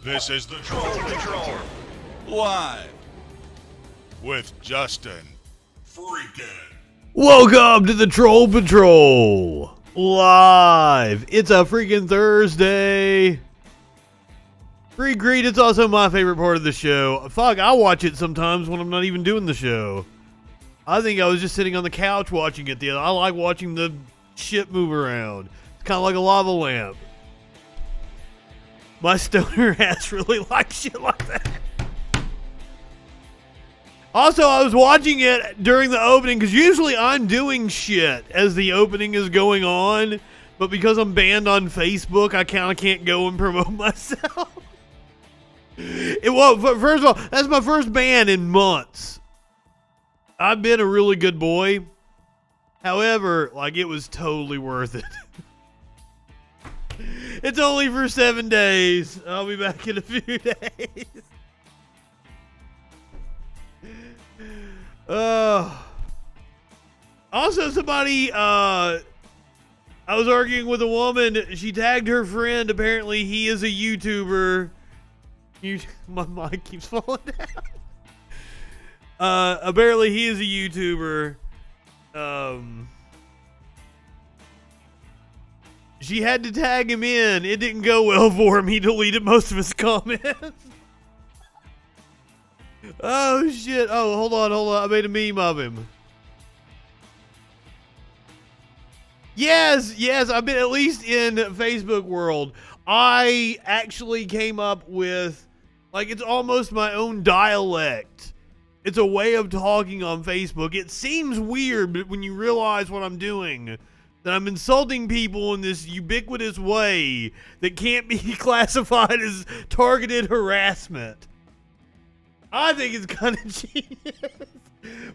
This is the Troll Patrol. Live. With Justin. FREAKIN. Welcome to the Troll Patrol. Live. It's a freaking Thursday. Free greet, it's also my favorite part of the show. Fuck, I watch it sometimes when I'm not even doing the show. I think I was just sitting on the couch watching it. I like watching the shit move around. It's kind of like a lava lamp. My stoner ass really likes shit like that. Also, I was watching it during the opening because usually I'm doing shit as the opening is going on. But because I'm banned on Facebook, I kind of can't go and promote myself. First of all, that's my first ban in months. I've been a really good boy. However, it was totally worth it. It's only for 7 days. I'll be back in a few days. Also, somebody, I was arguing with a woman. She tagged her friend. Apparently, he is a YouTuber. My mic keeps falling down. Apparently, he is a YouTuber. She had to tag him in. It didn't go well for him. He deleted most of his comments. Oh, shit. Oh, hold on. I made a meme of him. Yes. I've been at least in Facebook world. I actually came up with, it's almost my own dialect. It's a way of talking on Facebook. It seems weird, but when you realize what I'm doing, that I'm insulting people in this ubiquitous way that can't be classified as targeted harassment. I think it's kind of genius.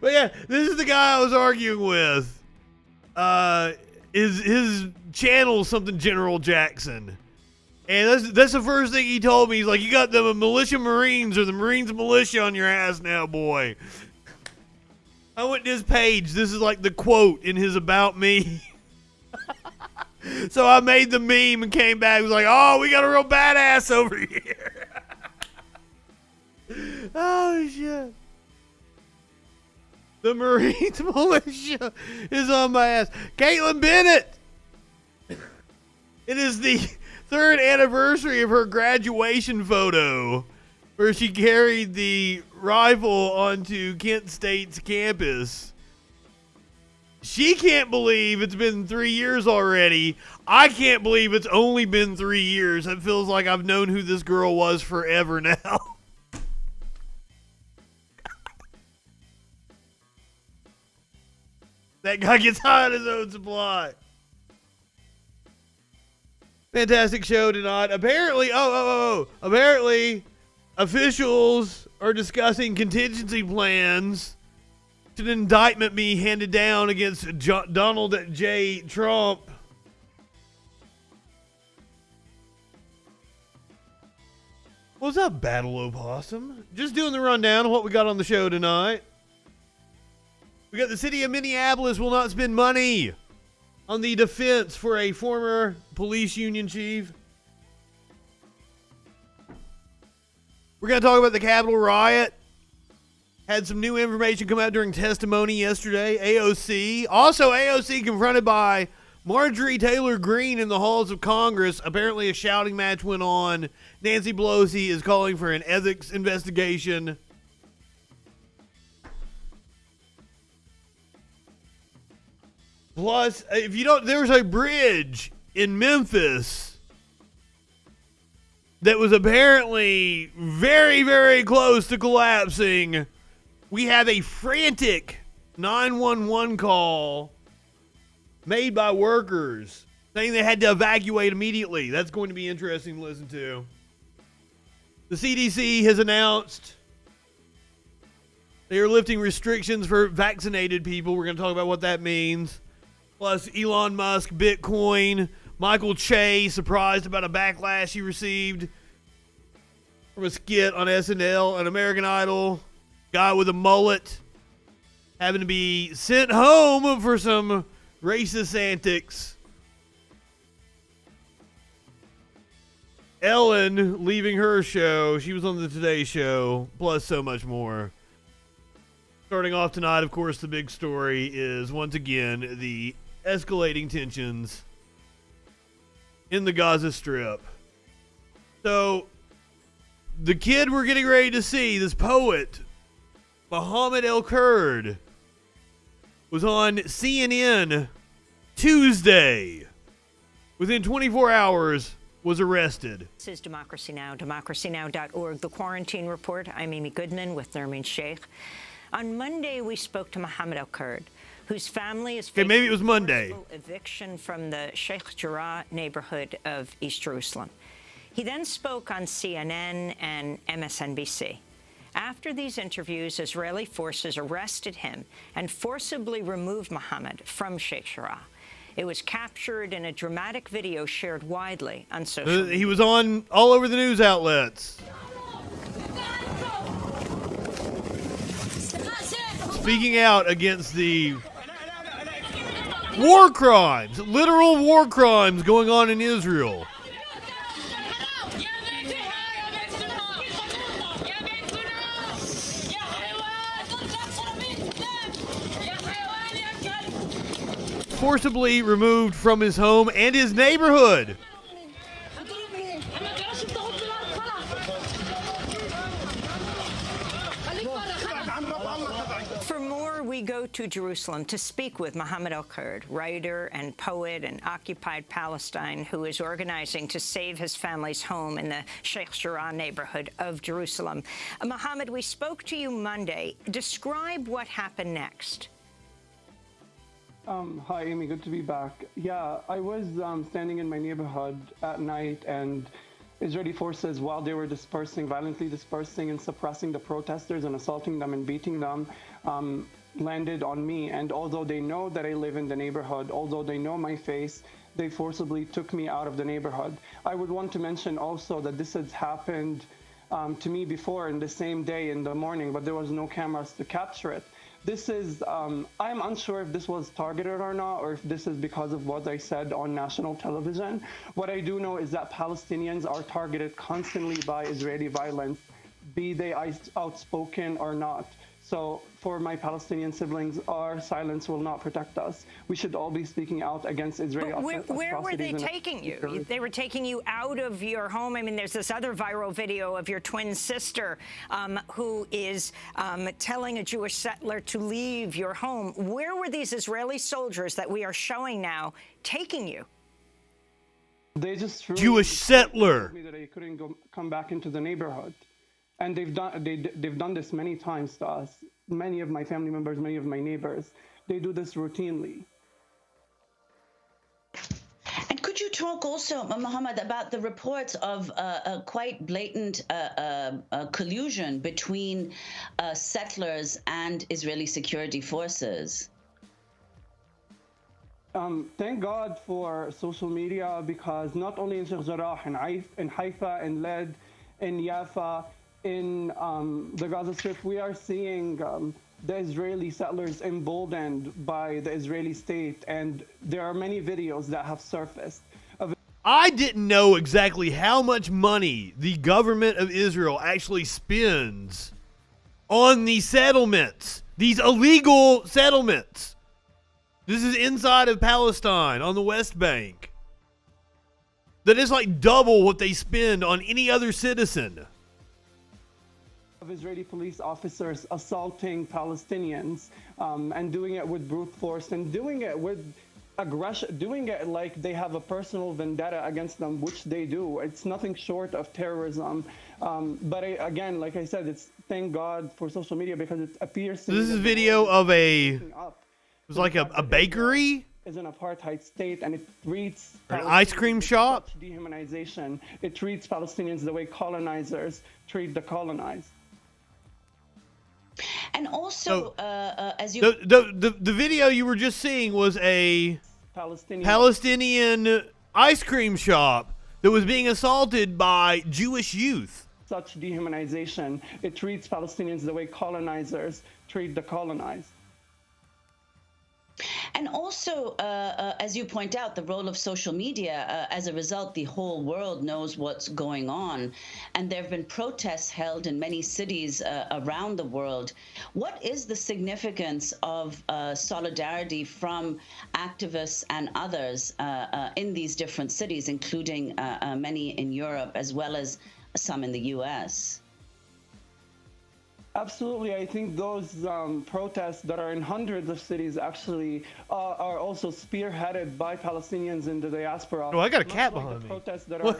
But yeah, this is the guy I was arguing with. His channel something General Jackson. And that's the first thing he told me. He's like, you got the militia Marines or the Marines militia on your ass now, boy. I went to his page. This is the quote in his About Me. So I made the meme and came back. It was like, oh, we got a real badass over here. Oh, shit. The Marines militia is on my ass. Caitlin Bennett. It is the 3rd anniversary of her graduation photo where she carried the rifle onto Kent State's campus. She can't believe it's been 3 years already. I can't believe it's only been 3 years. It feels like I've known who this girl was forever now. That guy gets high on his own supply. Fantastic show tonight. Apparently, apparently, officials are discussing contingency plans to an indictment be handed down against Donald J. Trump. What's up, Battle Opossum? Just doing the rundown of what we got on the show tonight. We got the city of Minneapolis will not spend money on the defense for a former police union chief. We're going to talk about the Capitol riot. Had some new information come out during testimony yesterday. AOC. Also, AOC confronted by Marjorie Taylor Greene in the halls of Congress. Apparently, a shouting match went on. Nancy Pelosi is calling for an ethics investigation. Plus, if you don't, there's a bridge in Memphis that was apparently very, very close to collapsing. We have a frantic 911 call made by workers saying they had to evacuate immediately. That's going to be interesting to listen to. The CDC has announced they are lifting restrictions for vaccinated people. We're going to talk about what that means. Plus, Elon Musk, Bitcoin, Michael Che, surprised about a backlash he received from a skit on SNL, an American Idol, guy with a mullet, having to be sent home for some racist antics. Ellen leaving her show. She was on the Today Show, plus so much more. Starting off tonight, of course, the big story is once again the escalating tensions in the Gaza Strip. So, the kid we're getting ready to see, this poet, Mohammed El-Kurd, was on CNN Tuesday. Within 24 hours, was arrested. This is Democracy Now!, democracynow.org. The Quarantine Report. I'm Amy Goodman with Nermeen Sheikh. On Monday, we spoke to Mohammed El-Kurd, whose family is facing maybe it was Monday. Eviction from the Sheikh Jarrah neighborhood of East Jerusalem. He then spoke on CNN and MSNBC. After these interviews, Israeli forces arrested him and forcibly removed Mohammed from Sheikh Jarrah. It was captured in a dramatic video shared widely on social media. He was on all over the news outlets. Speaking out against the war crimes, literal war crimes going on in Israel. Forcibly removed from his home and his neighborhood. For more, we go to Jerusalem to speak with Mohammed El-Kurd, writer and poet in occupied Palestine, who is organizing to save his family's home in the Sheikh Jarrah neighborhood of Jerusalem. Mohammed, we spoke to you Monday. Describe what happened next. Hi, Amy. Good to be back. Yeah, I was standing in my neighborhood at night, and Israeli forces, while they were violently dispersing and suppressing the protesters and assaulting them and beating them, landed on me. And although they know that I live in the neighborhood, although they know my face, they forcibly took me out of the neighborhood. I would want to mention also that this has happened to me before in the same day in the morning, but there was no cameras to capture it. This is, I'm unsure if this was targeted or not, or if this is because of what I said on national television. What I do know is that Palestinians are targeted constantly by Israeli violence, be they outspoken or not. So for my Palestinian siblings, our silence will not protect us. We should all be speaking out against Israeli atrocities. Where were they taking you? They were taking you out of your home. I mean, there's this other viral video of your twin sister who is telling a Jewish settler to leave your home. Where were these Israeli soldiers that we are showing now taking you? They just Jewish settler. Told me that I couldn't come back into the neighborhood. And they've done this many times to us. Many of my family members, many of my neighbors, they do this routinely. And could you talk also, Mohammed, about the reports of a quite blatant collusion between settlers and Israeli security forces? Thank God for social media, because not only in Sheikh Jarrah, in Haifa, in Led, in Yafa, in the Gaza Strip, we are seeing the Israeli settlers emboldened by the Israeli state, and there are many videos that have surfaced. I didn't know exactly how much money the government of Israel actually spends on these settlements, these illegal settlements. This is inside of Palestine on the West Bank. That is like double what they spend on any other citizen. Of Israeli police officers assaulting Palestinians and doing it with brute force and doing it with aggression, doing it like they have a personal vendetta against them, which they do. It's nothing short of terrorism. But again, like I said, it's thank God for social media, because it appears to This is a video of it was like a bakery? Is an apartheid state, and it treats an ice cream shop? Dehumanization. It treats Palestinians the way colonizers treat the colonized. And also, as you... The video you were just seeing was a Palestinian ice cream shop that was being assaulted by Jewish youth. Such dehumanization. It treats Palestinians the way colonizers treat the colonized. And also, as you point out, the role of social media. As a result, the whole world knows what's going on. And there have been protests held in many cities around the world. What is the significance of solidarity from activists and others in these different cities, including many in Europe, as well as some in the US? Absolutely. I think those protests that are in hundreds of cities actually are also spearheaded by Palestinians in the diaspora. Oh, I got a cat behind me. Protests that are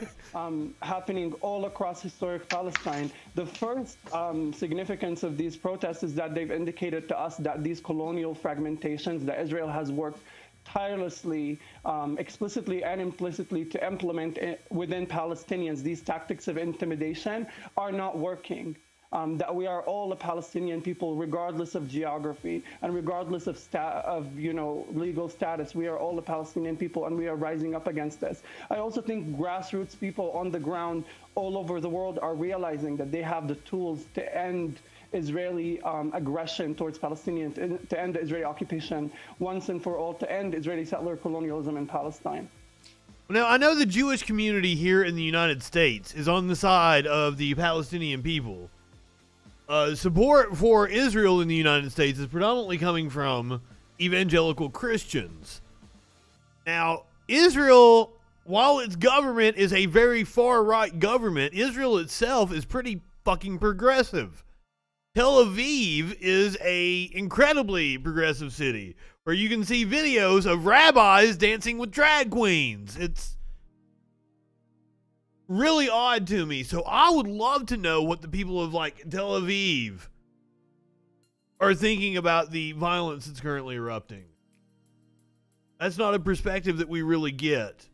happening all across historic Palestine. The first significance of these protests is that they've indicated to us that these colonial fragmentations that Israel has worked tirelessly, explicitly and implicitly to implement within Palestinians, these tactics of intimidation are not working. That we are all a Palestinian people, regardless of geography and regardless of legal status. We are all a Palestinian people, and we are rising up against this. I also think grassroots people on the ground all over the world are realizing that they have the tools to end Israeli aggression towards Palestinians, to end the Israeli occupation once and for all, to end Israeli settler colonialism in Palestine. Now, I know the Jewish community here in the United States is on the side of the Palestinian people. Support for Israel in the United States is predominantly coming from evangelical Christians. Now, Israel, while its government is a very far-right government, Israel itself is pretty fucking progressive. Tel Aviv is a incredibly progressive city where you can see videos of rabbis dancing with drag queens. It's really odd to me. So I would love to know what the people of like Tel Aviv are thinking about the violence that's currently erupting. That's not a perspective that we really get.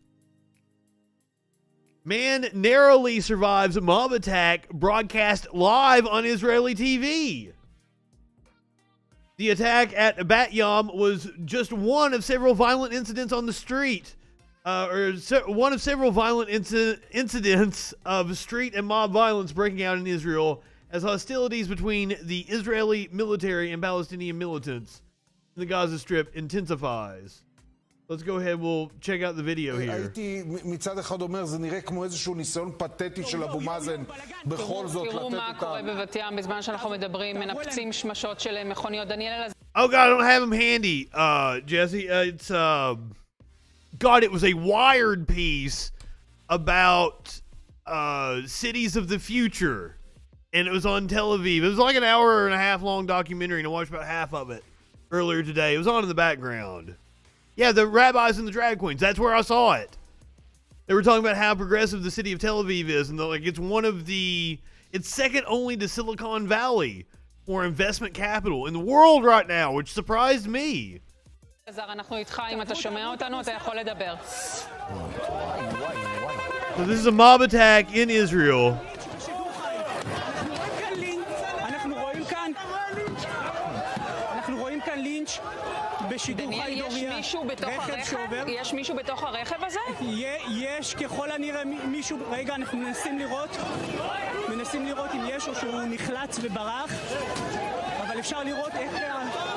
Man narrowly survives a mob attack broadcast live on Israeli TV. The attack at Bat Yam was just one of several violent incidents on the street. One of several violent incidents of street and mob violence breaking out in Israel as hostilities between the Israeli military and Palestinian militants in the Gaza Strip intensifies. Let's go ahead, we'll check out the video here. הייתי מצד אחד אומר, זה נראה כמו איזשהו ניסיון פתטי של אבו מאזן בכל זאת לתת תראו מה קורה בבת ים בזמן שאנחנו מדברים, מנפצים שמשות של מכוניות. דניאל... Oh God, I don't have him handy, Jesse. It's, God, it was a Wired piece about cities of the future, and it was on Tel Aviv. It was like an hour and a half long documentary, and I watched about half of it earlier today. It was on in the background. Yeah, the rabbis and the drag queens. That's where I saw it. They were talking about how progressive the city of Tel Aviv is, and it's second only to Silicon Valley for investment capital in the world right now, which surprised me. אנחנו איתך, אם אתה שומע אותנו, אתה יכול לדבר. So this is a mob attack in Israel. אנחנו רואים כאן לינץ' בשידור חי דוריה. יש מישהו בתוך הרכב הזה? יש ככל הנראה מישהו, רגע, אנחנו מנסים לראות אם יש או שהוא נחלץ וברח, אבל אפשר לראות איך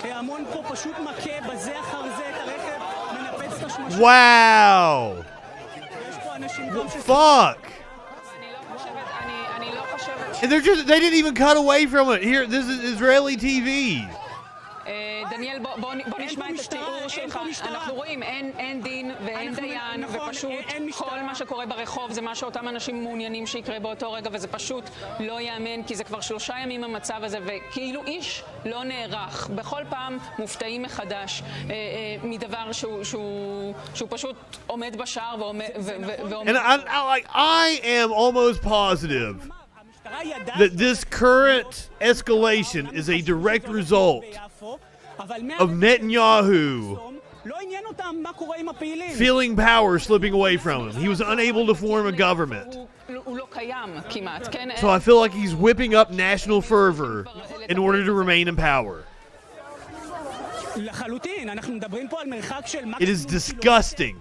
ההמון פה פשוט מכה בזה אחר זה את הרכב, מנפץ את השמשות. Wow! יש פה אנשים גם Fuck! אני לא חושבת... And they didn't even cut away from it. Here, this is Israeli TV. דניאל, בוא נשמע את התיאור שלך. אנחנו רואים, אין דין ואין דיין, ופשוט כל מה שקורה ברחוב זה מה שאותם אנשים מעוניינים שיקרה באותו רגע, וזה פשוט לא יאמן, כי זה כבר 3 ימים המצב הזה, וכאילו איש לא נערך. בכל פעם מופתעים מחדש מדבר שהוא פשוט עומד בשער ואומר... And I am almost positive that this current escalation is a direct result of Netanyahu feeling power slipping away from him. He was unable to form a government. So I feel like he's whipping up national fervor in order to remain in power. It is disgusting.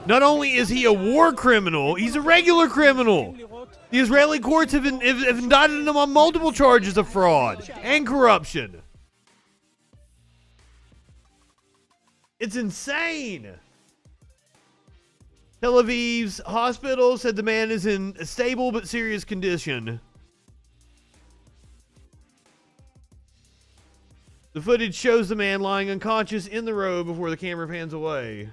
Not only is he a war criminal, he's a regular criminal. The Israeli courts have indicted him on multiple charges of fraud and corruption. It's insane. Tel Aviv's hospital said the man is in a stable but serious condition. The footage shows the man lying unconscious in the road before the camera pans away.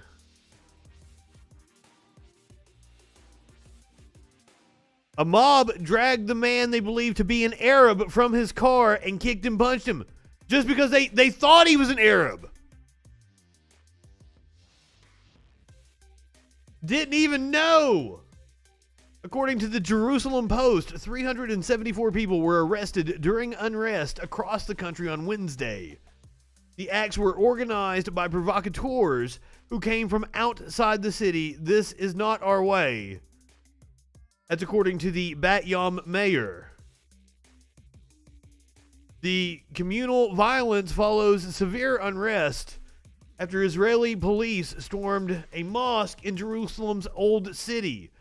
A mob dragged the man they believed to be an Arab from his car and kicked and punched him just because they thought he was an Arab. Didn't even know. According to the Jerusalem Post, 374 people were arrested during unrest across the country on Wednesday. The acts were organized by provocateurs who came from outside the city. This is not our way. That's according to the Bat Yam mayor. The communal violence follows severe unrest after Israeli police stormed a mosque in Jerusalem's Old City.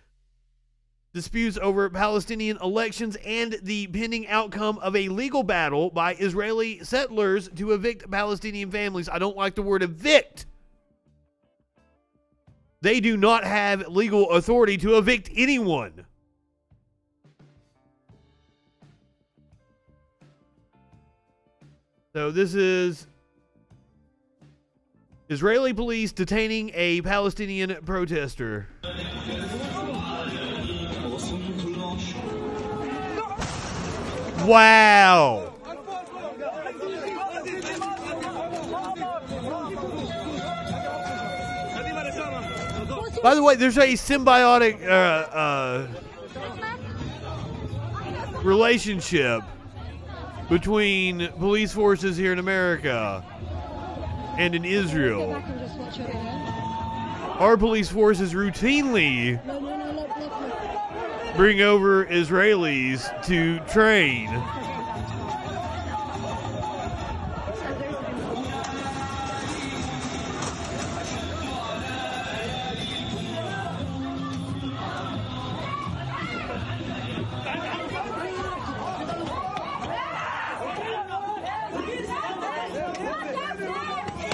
Disputes over Palestinian elections and the pending outcome of a legal battle by Israeli settlers to evict Palestinian families. I don't like the word evict. They do not have legal authority to evict anyone. So this is Israeli police detaining a Palestinian protester. Wow. By the way, there's a symbiotic relationship between police forces here in America and in Israel. Our police forces routinely bring over Israelis to train.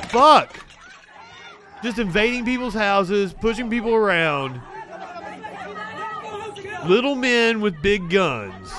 Fuck! Just invading people's houses, pushing people around. Little men with big guns.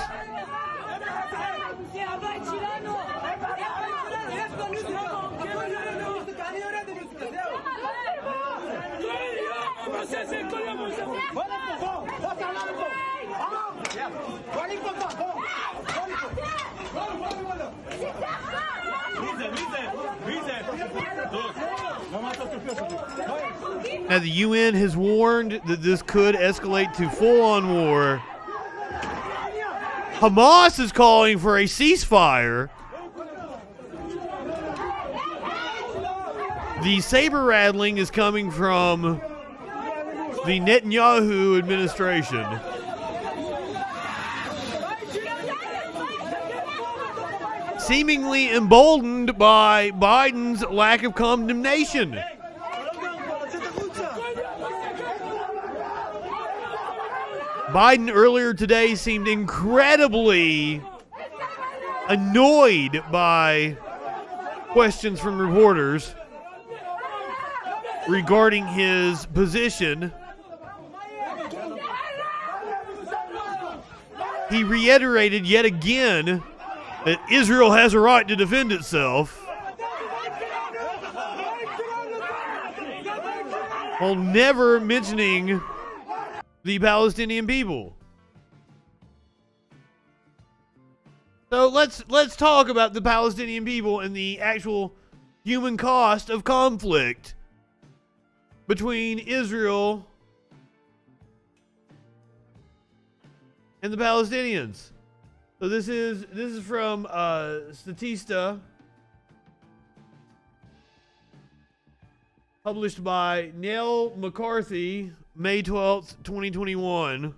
Now, the UN has warned that this could escalate to full-on war. Hamas is calling for a ceasefire. The saber rattling is coming from the Netanyahu administration. Seemingly emboldened by Biden's lack of condemnation. Biden earlier today seemed incredibly annoyed by questions from reporters regarding his position. He reiterated yet again that Israel has a right to defend itself, while never mentioning the Palestinian people. So let's talk about the Palestinian people and the actual human cost of conflict between Israel and the Palestinians. So this is from Statista, published by Neil McCarthy, May 12th, 2021.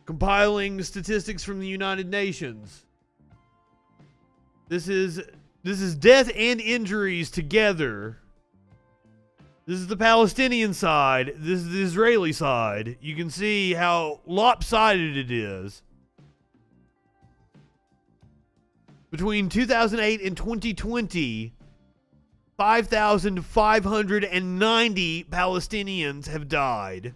Compiling statistics from the United Nations. This is death and injuries together. This is the Palestinian side. This is the Israeli side. You can see how lopsided it is. Between 2008 and 2020, 5,590 Palestinians have died.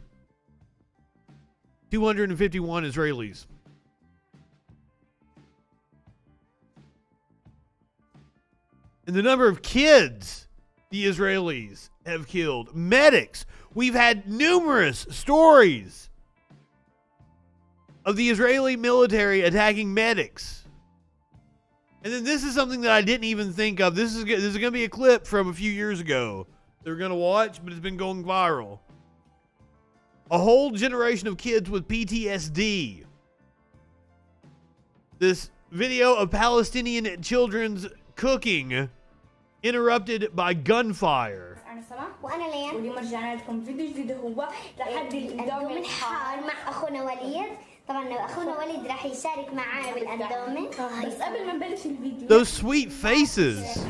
251 Israelis. And the number of kids the Israelis have killed. Medics. We've had numerous stories of the Israeli military attacking medics. And then this is something that I didn't even think of. This is going to be a clip from a few years ago that we're going to watch, but it's been going viral. A whole generation of kids with PTSD. This video of Palestinian children's cooking interrupted by gunfire. أنا سما وأنا ليان واليوم رجعنا لكم فيديو جديد هو تحدي الأندومي الحار مع أخونا وليد. طبعا أخونا وليد راح يشارك معانا بالأندومي بس قبل ما نبلش الفيديو. Those sweet faces.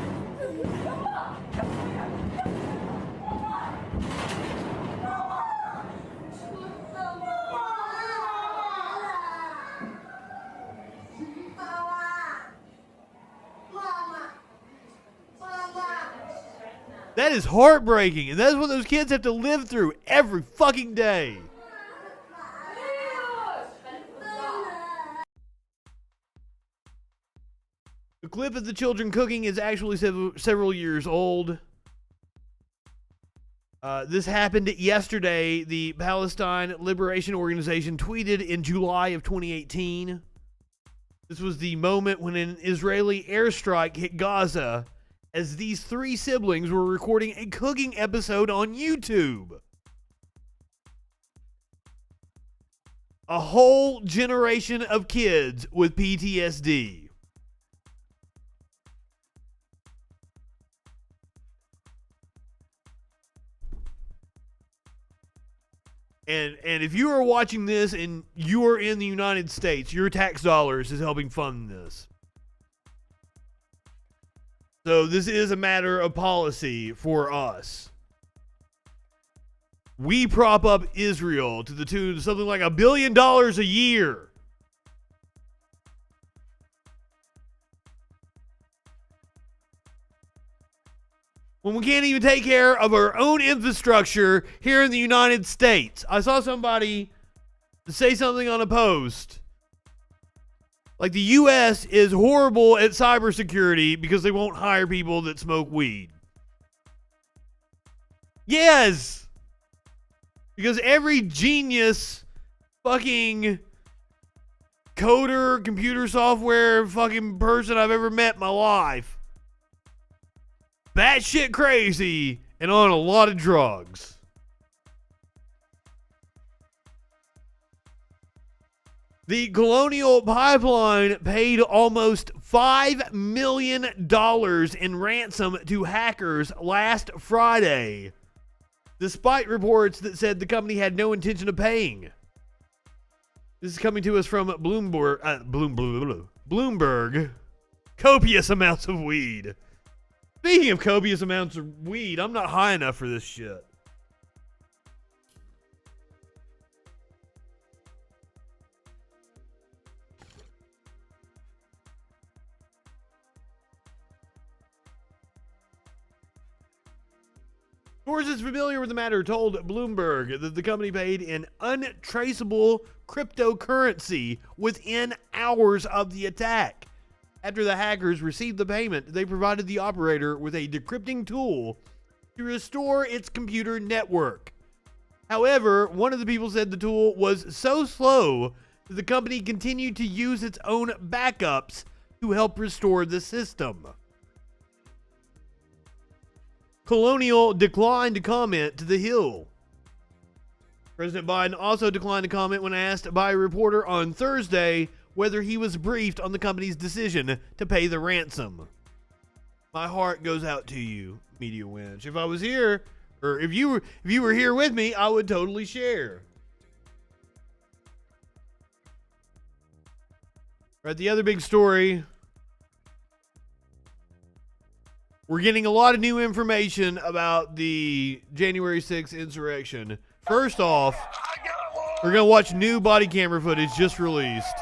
That is heartbreaking, and that's what those kids have to live through every fucking day. The clip of the children cooking is actually several years old. This happened yesterday. The Palestine Liberation Organization tweeted in July of 2018. This was the moment when an Israeli airstrike hit Gaza as these three siblings were recording a cooking episode on YouTube. A whole generation of kids with PTSD. And if you are watching this and you are in the United States, your tax dollars is helping fund this. So this is a matter of policy for us. We prop up Israel to the tune of something like $1 billion a year. When we can't even take care of our own infrastructure here in the United States. I saw somebody say something on a post. Like the U.S. is horrible at cybersecurity because they won't hire people that smoke weed. Yes! Because every genius fucking coder, computer software fucking person I've ever met in my life, batshit crazy and on a lot of drugs. The Colonial Pipeline paid almost $5 million in ransom to hackers last Friday, despite reports that said the company had no intention of paying. This is coming to us from Bloomberg. Copious amounts of weed. Speaking of copious amounts of weed, I'm not high enough for this shit. Sources familiar with the matter told Bloomberg that the company paid in untraceable cryptocurrency within hours of the attack. After the hackers received the payment, they provided the operator with a decrypting tool to restore its computer network. However, one of the people said the tool was so slow that the company continued to use its own backups to help restore the system. Colonial declined to comment to The Hill. President Biden also declined to comment when asked by a reporter on Thursday whether he was briefed on the company's decision to pay the ransom. My heart goes out to you, Media Winch. If I was here, or if you were here with me, I would totally share. Right, the other big story. We're getting a lot of new information about the January 6th insurrection. First off, we're going to watch new body camera footage just released.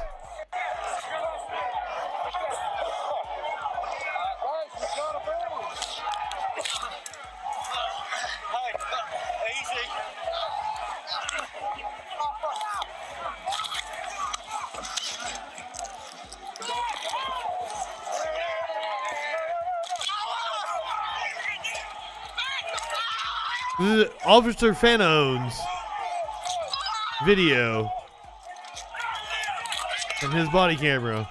This is Officer Fanone's video from his body camera.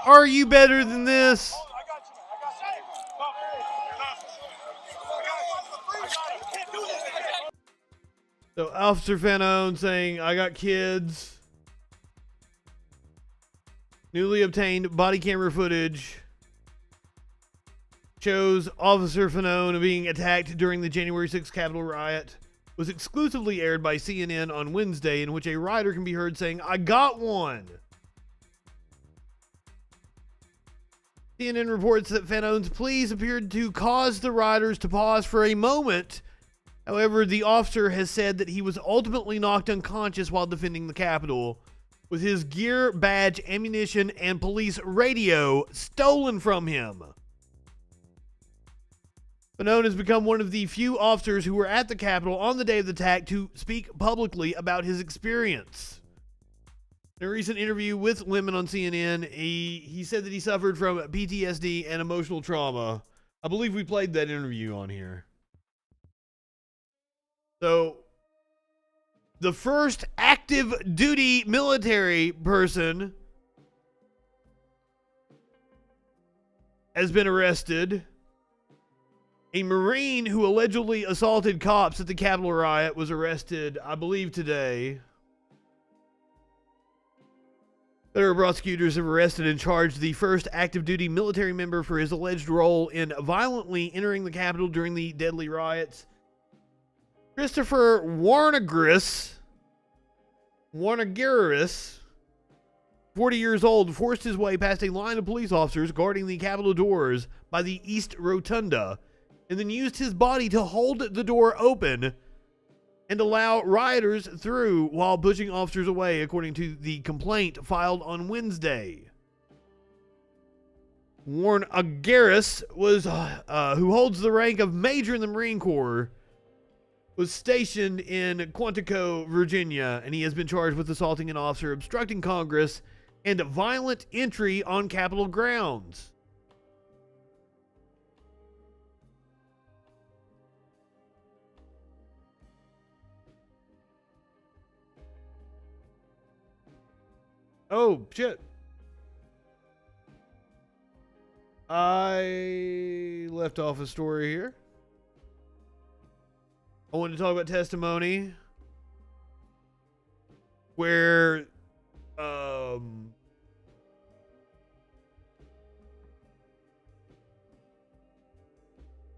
Are you better than this? So Officer Fanone saying, I got kids. Newly obtained body camera footage shows Officer Fanone being attacked during the January 6th Capitol riot. Was exclusively aired by CNN on Wednesday, in which a rider can be heard saying, I got one. CNN reports that Fanone's pleas appeared to cause the riders to pause for a moment. However, the officer has said that he was ultimately knocked unconscious while defending the Capitol, with his gear, badge, ammunition, and police radio stolen from him. Fanone has become one of the few officers who were at the Capitol on the day of the attack to speak publicly about his experience. In a recent interview with Lemon on CNN, he said that he suffered from PTSD and emotional trauma. I believe we played that interview on here. So, the first active duty military person has been arrested. A Marine who allegedly assaulted cops at the Capitol riot was arrested, I believe, today. Federal prosecutors have arrested and charged the first active duty military member for his alleged role in violently entering the Capitol during the deadly riots. Christopher Warnagiris, 40 years old, forced his way past a line of police officers guarding the Capitol doors by the East Rotunda, and then used his body to hold the door open and allow rioters through while pushing officers away, according to the complaint filed on Wednesday. Warnagiris was, who holds the rank of Major in the Marine Corps, was stationed in Quantico, Virginia, and he has been charged with assaulting an officer, obstructing Congress, and violent entry on Capitol grounds. Oh, shit. I left off a story here. I wanted to talk about testimony where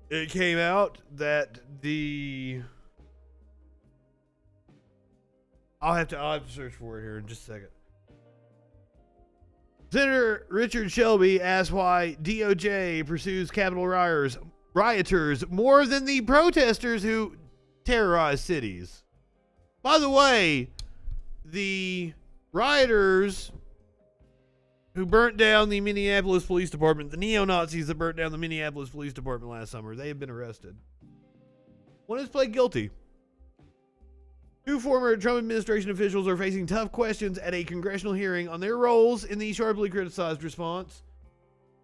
it came out that I'll have to search for it here in just a second. Senator Richard Shelby asked why DOJ pursues Capitol rioters more than the protesters who terrorized cities. By the way, the rioters who burnt down the Minneapolis Police Department, the neo-Nazis that burnt down the Minneapolis Police Department last summer, they have been arrested. One has pled guilty. Two former Trump administration officials are facing tough questions at a congressional hearing on their roles in the sharply criticized response.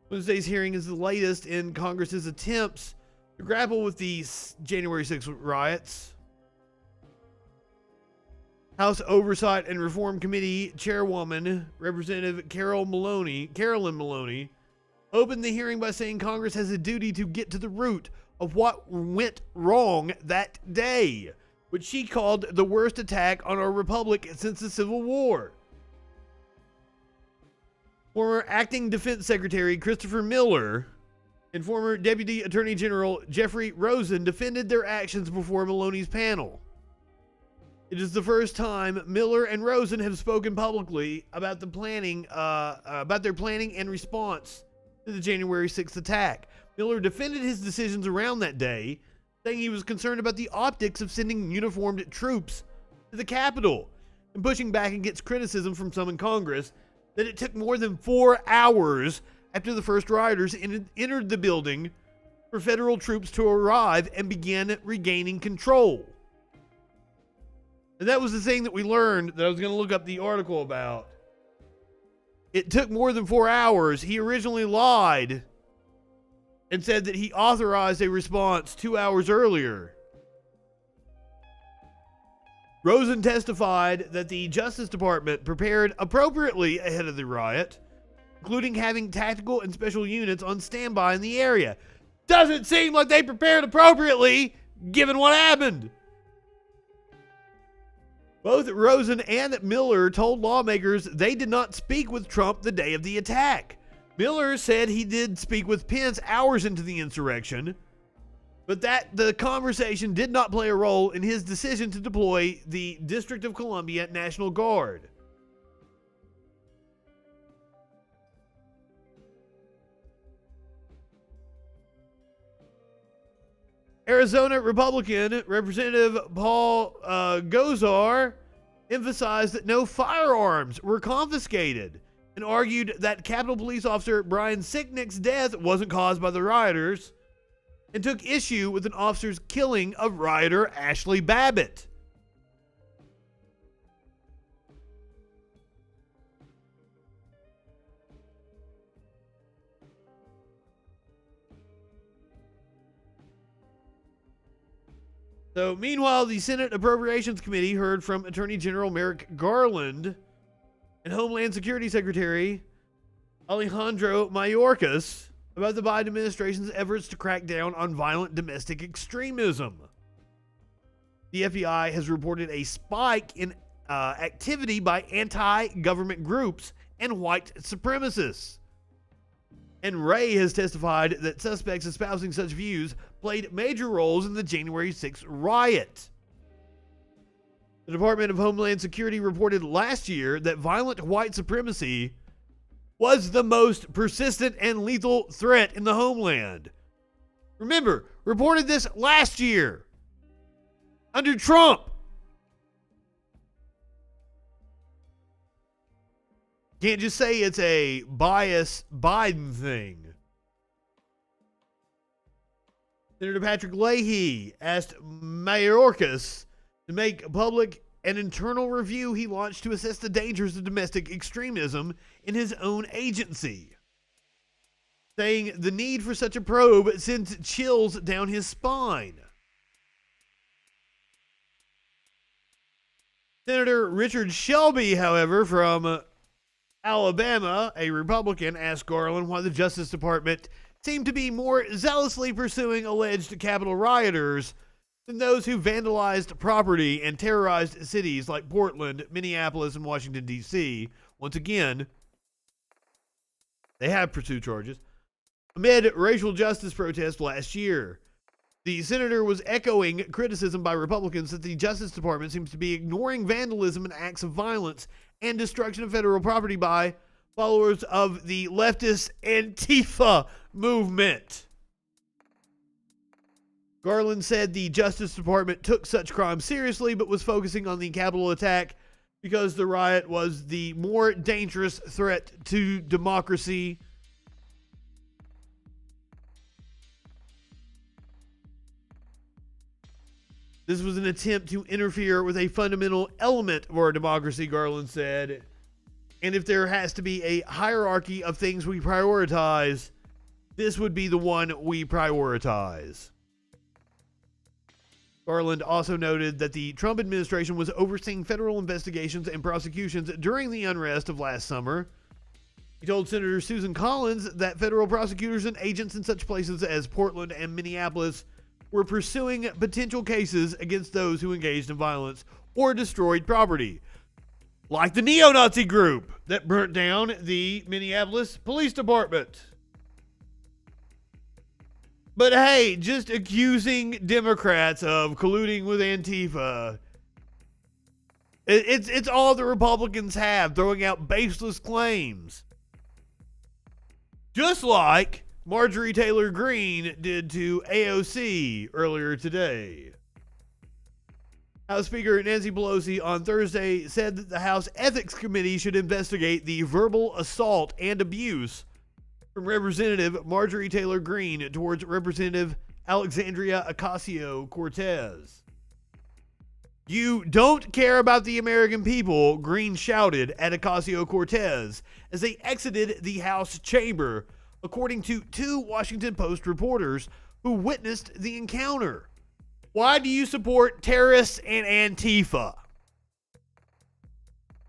Wednesday's hearing is the latest in Congress's attempts to grapple with the January 6th riots. House Oversight and Reform Committee Chairwoman, Representative Carolyn Maloney, opened the hearing by saying Congress has a duty to get to the root of what went wrong that day, which she called the worst attack on our republic since the Civil War. Former Acting Defense Secretary Christopher Miller and former Deputy Attorney General Jeffrey Rosen defended their actions before Maloney's panel. It is the first time Miller and Rosen have spoken publicly about their planning and response to the January 6th attack. Miller defended his decisions around that day, saying he was concerned about the optics of sending uniformed troops to the Capitol and pushing back against criticism from some in Congress that it took more than 4 hours after the first rioters entered the building for federal troops to arrive and begin regaining control. And that was the thing that we learned that I was going to look up the article about. It took more than 4 hours. He originally lied and said that he authorized a response 2 hours earlier. Rosen testified that the Justice Department prepared appropriately ahead of the riot, including having tactical and special units on standby in the area. Doesn't seem like they prepared appropriately, given what happened. Both Rosen and Miller told lawmakers they did not speak with Trump the day of the attack. Miller said he did speak with Pence hours into the insurrection, but that the conversation did not play a role in his decision to deploy the District of Columbia National Guard. Arizona Republican Representative Paul Gosar emphasized that no firearms were confiscated and argued that Capitol Police Officer Brian Sicknick's death wasn't caused by the rioters, and took issue with an officer's killing of rioter Ashley Babbitt. So, meanwhile, the Senate Appropriations Committee heard from Attorney General Merrick Garland and Homeland Security Secretary Alejandro Mayorkas about the Biden administration's efforts to crack down on violent domestic extremism. The FBI has reported a spike in activity by anti-government groups and white supremacists. And Ray has testified that suspects espousing such views played major roles in the January 6th riot. The Department of Homeland Security reported last year that violent white supremacy was the most persistent and lethal threat in the homeland. Remember, reported this last year under Trump. Can't just say it's a bias Biden thing. Senator Patrick Leahy asked Mayorkas to make public an internal review he launched to assess the dangers of domestic extremism in his own agency, saying the need for such a probe sends chills down his spine. Senator Richard Shelby, however, from Alabama, a Republican, asked Garland why the Justice Department seemed to be more zealously pursuing alleged Capitol rioters than those who vandalized property and terrorized cities like Portland, Minneapolis, and Washington, D.C. Once again, they have pursued charges amid racial justice protests last year. The senator was echoing criticism by Republicans that the Justice Department seems to be ignoring vandalism and acts of violence and destruction of federal property by followers of the leftist Antifa movement. Garland said the Justice Department took such crimes seriously, but was focusing on the Capitol attack because the riot was the more dangerous threat to democracy. This was an attempt to interfere with a fundamental element of our democracy, Garland said. And if there has to be a hierarchy of things we prioritize, this would be the one we prioritize. Garland also noted that the Trump administration was overseeing federal investigations and prosecutions during the unrest of last summer. He told Senator Susan Collins that federal prosecutors and agents in such places as Portland and Minneapolis were pursuing potential cases against those who engaged in violence or destroyed property, like the neo-Nazi group that burnt down the Minneapolis Police Department. But hey, just accusing Democrats of colluding with Antifa, it's all the Republicans have, throwing out baseless claims. Just like Marjorie Taylor Greene did to AOC earlier today. House Speaker Nancy Pelosi on Thursday said that the House Ethics Committee should investigate the verbal assault and abuse from Representative Marjorie Taylor Greene towards Representative Alexandria Ocasio-Cortez. "You don't care about the American people," Greene shouted at Ocasio-Cortez as they exited the House chamber, according to two Washington Post reporters who witnessed the encounter. "Why do you support terrorists and Antifa?"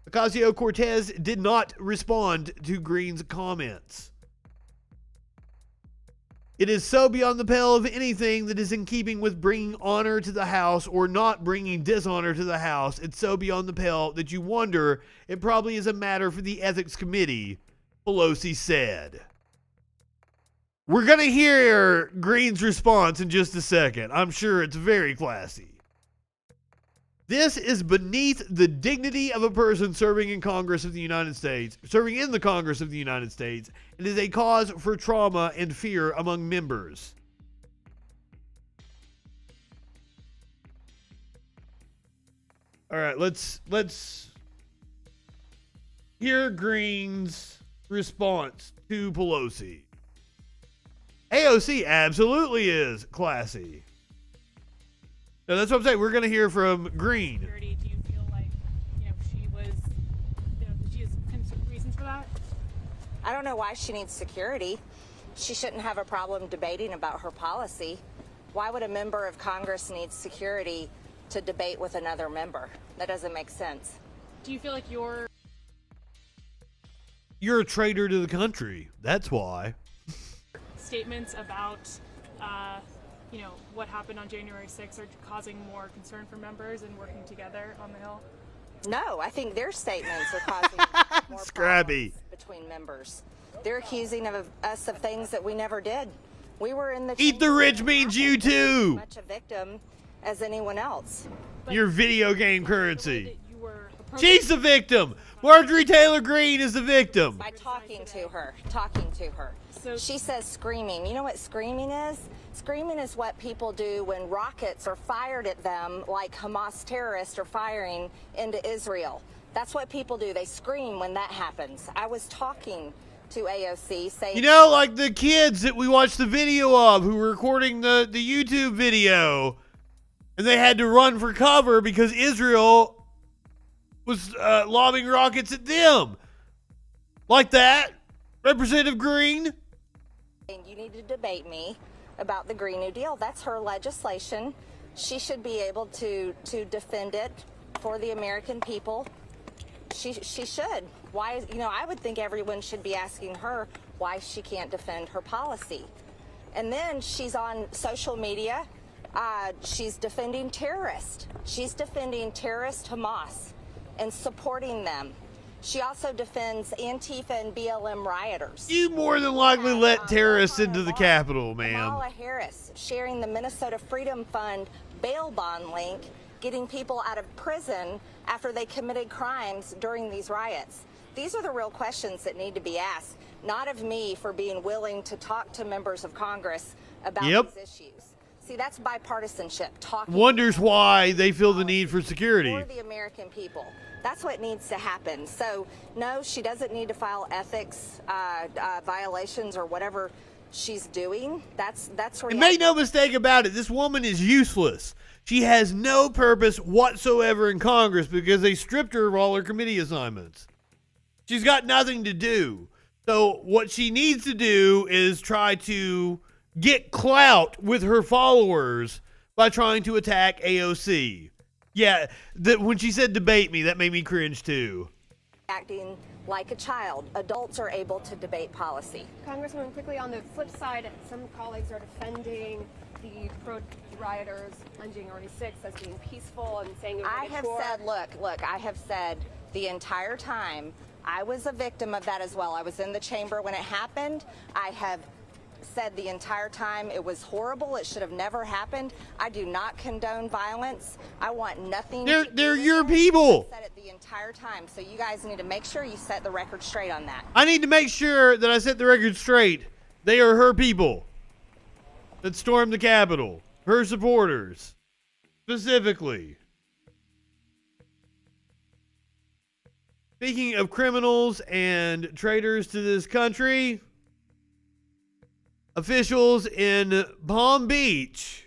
Ocasio-Cortez did not respond to Greene's comments. "It is so beyond the pale of anything that is in keeping with bringing honor to the House or not bringing dishonor to the House. It's so beyond the pale that you wonder it probably is a matter for the Ethics Committee," Pelosi said. We're going to hear Greene's response in just a second. I'm sure it's very classy. "This is beneath the dignity of a person serving in Congress of the United States, serving in the Congress of the United States, and is a cause for trauma and fear among members." All right, let's hear Greene's response to Pelosi. AOC absolutely is classy. No, that's what I'm saying. We're going to hear from Greene. Do you feel like, she was, did she have reasons for that? I don't know why she needs security. She shouldn't have a problem debating about her policy. Why would a member of Congress need security to debate with another member? That doesn't make sense. Do you feel like you're a traitor to the country? That's why. Statements about, what happened on January 6th are causing more concern for members and working together on the Hill? No, I think their statements are causing more Scrappy problems between members. They're accusing us of things that we never did. We were in the Eat the rich means you too. Much a victim as anyone else. Your video game currency. She's the victim. Marjorie Taylor Greene is the victim. By talking to her. So she says screaming. You know what screaming is? Screaming is what people do when rockets are fired at them, like Hamas terrorists are firing into Israel. That's what people do. They scream when that happens. I was talking to AOC saying... like the kids that we watched the video of who were recording the YouTube video, and they had to run for cover because Israel was lobbing rockets at them. Like that. Representative Greene. You need to debate me about the Green New Deal. That's her legislation. She should be able to defend it for the American people. She should. Why? I would think everyone should be asking her why she can't defend her policy. And then she's on social media. She's defending terrorists. She's defending terrorist Hamas and supporting them. She also defends Antifa and BLM rioters. You more than likely let terrorists into the Capitol, ma'am. Kamala Harris sharing the Minnesota Freedom Fund bail bond link, getting people out of prison after they committed crimes during these riots. These are the real questions that need to be asked, not of me for being willing to talk to members of Congress about these issues. See, that's bipartisanship. Wonders why they feel the need for security. For the American people. That's what needs to happen. So, no, she doesn't need to file ethics violations or whatever she's doing. That's and make no mistake about it, this woman is useless. She has no purpose whatsoever in Congress because they stripped her of all her committee assignments. She's got nothing to do. So what she needs to do is try to get clout with her followers by trying to attack AOC. Yeah, when she said debate me, that made me cringe too. Acting like a child. Adults are able to debate policy. Congresswoman, quickly on the flip side, some colleagues are defending the pro-rioters on January 6th as being peaceful and saying it was I have said the entire time I was a victim of that as well. I was in the chamber when it happened. I have said the entire time it was horrible. It should have never happened. I do not condone violence. I want nothing. They're your people. I've said it the entire time. So you guys need to make sure you set the record straight on that. I need to make sure that I set the record straight. They are her people that stormed the Capitol. Her supporters, specifically. Speaking of criminals and traitors to this country, officials in Palm Beach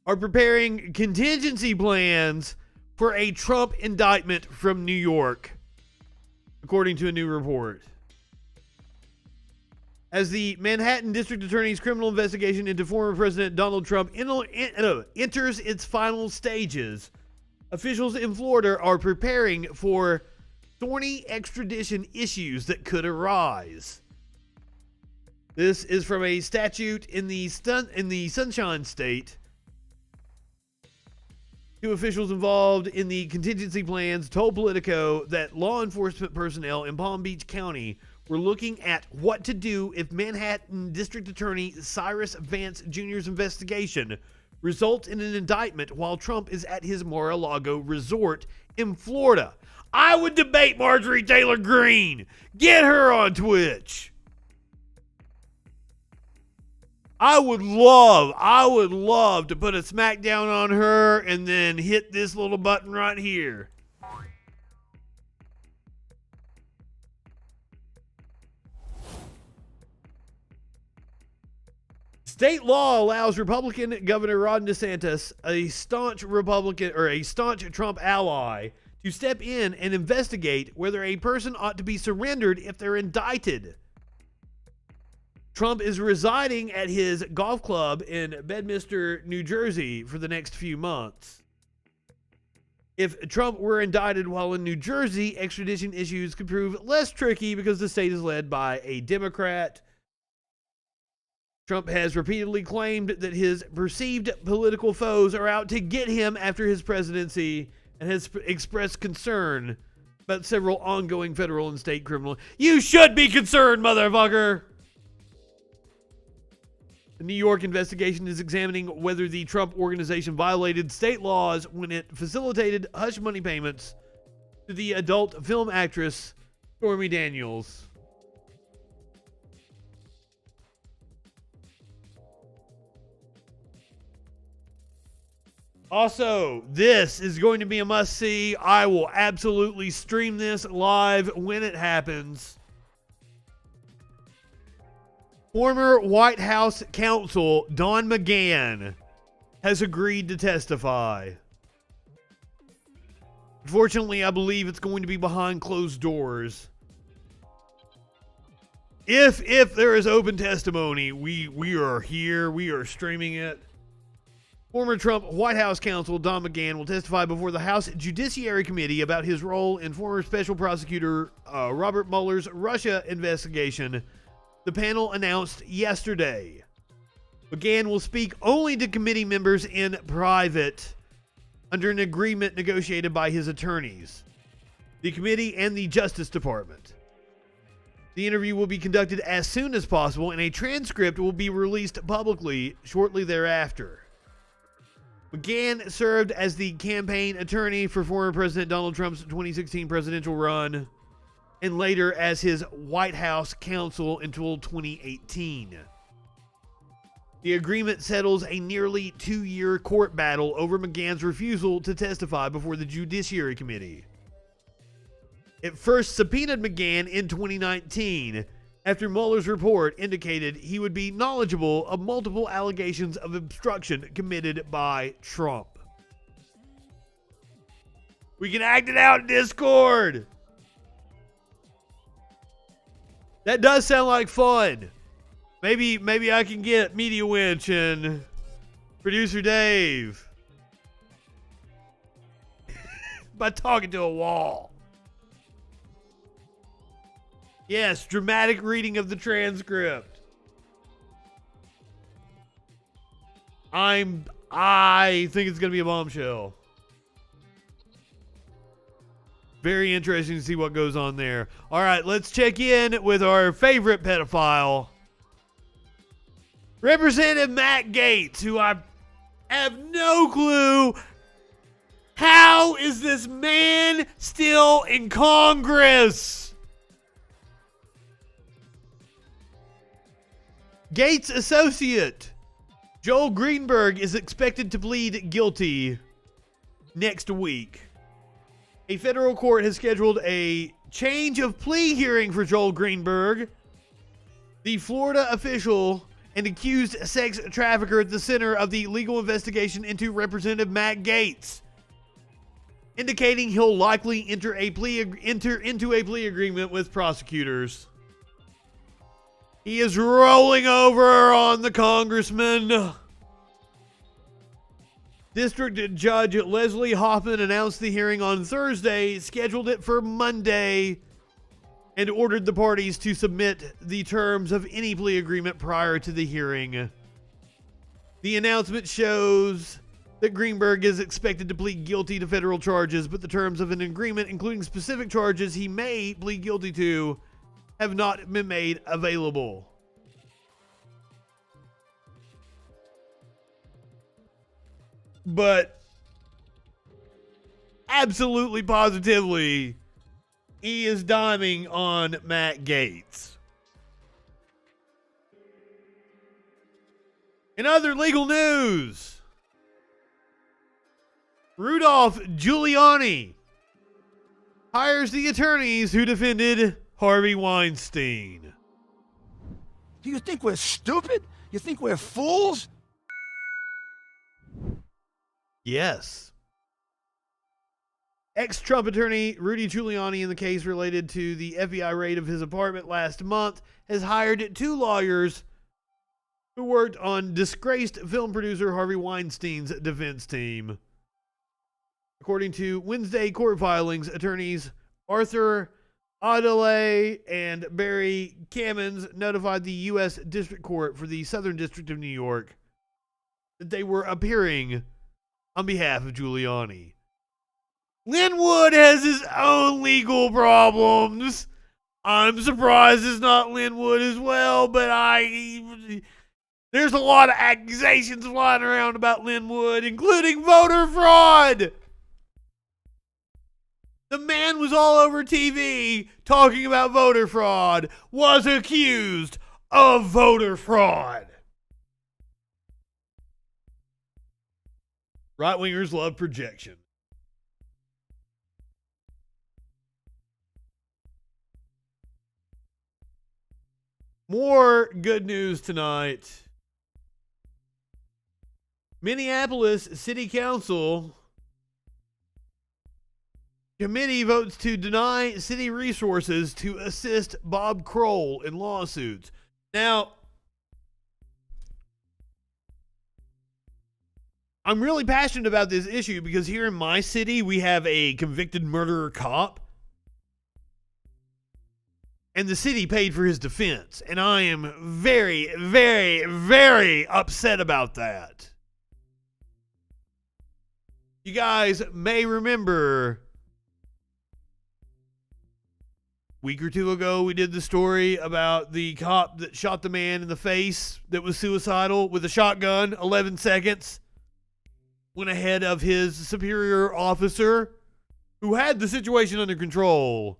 are preparing contingency plans for a Trump indictment from New York, according to a new report. As the Manhattan District Attorney's criminal investigation into former President Donald Trump enters its final stages, officials in Florida are preparing for thorny extradition issues that could arise. This is from a statute in the Sunshine State. Two officials involved in the contingency plans told Politico that law enforcement personnel in Palm Beach County were looking at what to do if Manhattan District Attorney Cyrus Vance Jr.'s investigation results in an indictment while Trump is at his Mar-a-Lago resort in Florida. I would debate Marjorie Taylor Greene. Get her on Twitch. I would love to put a smackdown on her and then hit this little button right here. State law allows Republican Governor Ron DeSantis, a staunch Republican or a staunch Trump ally, to step in and investigate whether a person ought to be surrendered if they're indicted. Trump is residing at his golf club in Bedminster, New Jersey for the next few months. If Trump were indicted while in New Jersey, extradition issues could prove less tricky because the state is led by a Democrat. Trump has repeatedly claimed that his perceived political foes are out to get him after his presidency and has expressed concern about several ongoing federal and state criminal. You should be concerned, motherfucker! The New York investigation is examining whether the Trump organization violated state laws when it facilitated hush money payments to the adult film actress Stormy Daniels. Also, this is going to be a must-see. I will absolutely stream this live when it happens. Former White House counsel Don McGahn has agreed to testify. Unfortunately, I believe it's going to be behind closed doors. If there is open testimony, we are here. We are streaming it. Former Trump White House counsel Don McGahn will testify before the House Judiciary Committee about his role in former Special Prosecutor Robert Mueller's Russia investigation, the panel announced yesterday. McGahn will speak only to committee members in private under an agreement negotiated by his attorneys, the committee, and the Justice Department. The interview will be conducted as soon as possible, and a transcript will be released publicly shortly thereafter. McGahn served as the campaign attorney for former President Donald Trump's 2016 presidential run and later as his White House counsel until 2018. The agreement settles a nearly 2-year court battle over McGahn's refusal to testify before the Judiciary Committee. It first subpoenaed McGahn in 2019 after Mueller's report indicated he would be knowledgeable of multiple allegations of obstruction committed by Trump. We can act it out in Discord. That does sound like fun. Maybe I can get Media Winch and Producer Dave by talking to a wall. Yes, dramatic reading of the transcript. I think it's going to be a bombshell. Very interesting to see what goes on there. All right, let's check in with our favorite pedophile, Representative Matt Gaetz, who I have no clue. How is this man still in Congress? Gaetz' associate, Joel Greenberg, is expected to plead guilty next week. A federal court has scheduled a change of plea hearing for Joel Greenberg, the Florida official and accused sex trafficker at the center of the legal investigation into Representative Matt Gaetz, indicating he'll likely enter into a plea agreement with prosecutors. He is rolling over on the congressman. District Judge Leslie Hoffman announced the hearing on Thursday, scheduled it for Monday, and ordered the parties to submit the terms of any plea agreement prior to the hearing. The announcement shows that Greenberg is expected to plead guilty to federal charges, but the terms of an agreement, including specific charges he may plead guilty to, have not been made available. But absolutely positively, he is diming on Matt Gaetz. In other legal news, Rudolph Giuliani hires the attorneys who defended Harvey Weinstein. Do you think we're stupid? You think we're fools? Yes. Ex-Trump attorney Rudy Giuliani, in the case related to the FBI raid of his apartment last month, has hired 2 lawyers who worked on disgraced film producer Harvey Weinstein's defense team. According to Wednesday court filings, attorneys Arthur Adelay and Barry Kamens notified the U.S. District Court for the Southern District of New York that they were appearing on behalf of Giuliani. Linwood has his own legal problems. I'm surprised it's not Linwood as well, but there's a lot of accusations flying around about Linwood, including voter fraud. The man was all over TV talking about voter fraud, was accused of voter fraud. Right-wingers love projection. More good news tonight. Minneapolis City Council committee votes to deny city resources to assist Bob Kroll in lawsuits. Now, I'm really passionate about this issue because here in my city, we have a convicted murderer cop. And the city paid for his defense. And I am very, very, very upset about that. You guys may remember a week or 2 ago, we did the story about the cop that shot the man in the face that was suicidal with a shotgun, 11 seconds. Went ahead of his superior officer who had the situation under control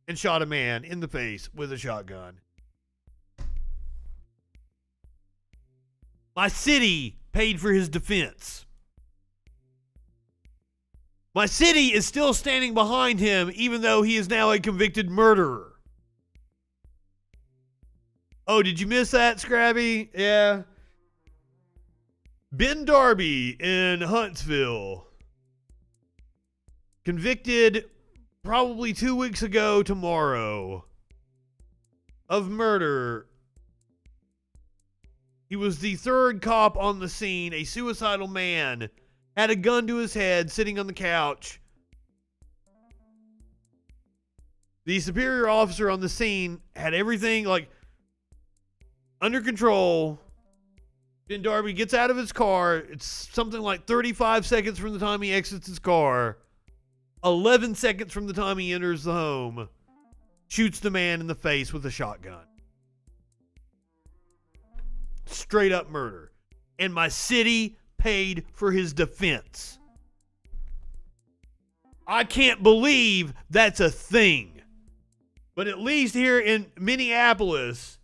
and shot a man in the face with a shotgun. My city paid for his defense. My city is still standing behind him even though he is now a convicted murderer. Oh, did you miss that, Scrabby? Yeah. Ben Darby in Huntsville, convicted probably 2 weeks ago tomorrow of murder. He was the 3rd cop on the scene, a suicidal man, had a gun to his head, sitting on the couch. The superior officer on the scene had everything under control. Ben Darby gets out of his car. It's something like 35 seconds from the time he exits his car. 11 seconds from the time he enters the home. Shoots the man in the face with a shotgun. Straight up murder. And my city paid for his defense. I can't believe that's a thing. But at least here in Minneapolis,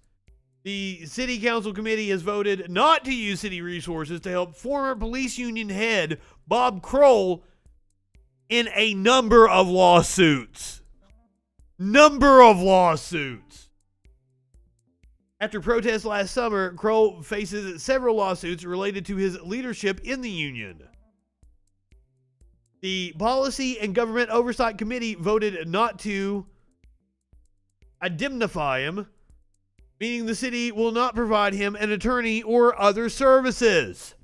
the city council committee has voted not to use city resources to help former police union head Bob Kroll in a number of lawsuits. Number of lawsuits. After protests last summer, Kroll faces several lawsuits related to his leadership in the union. The Policy and Government Oversight Committee voted not to indemnify him, meaning the city will not provide him an attorney or other services.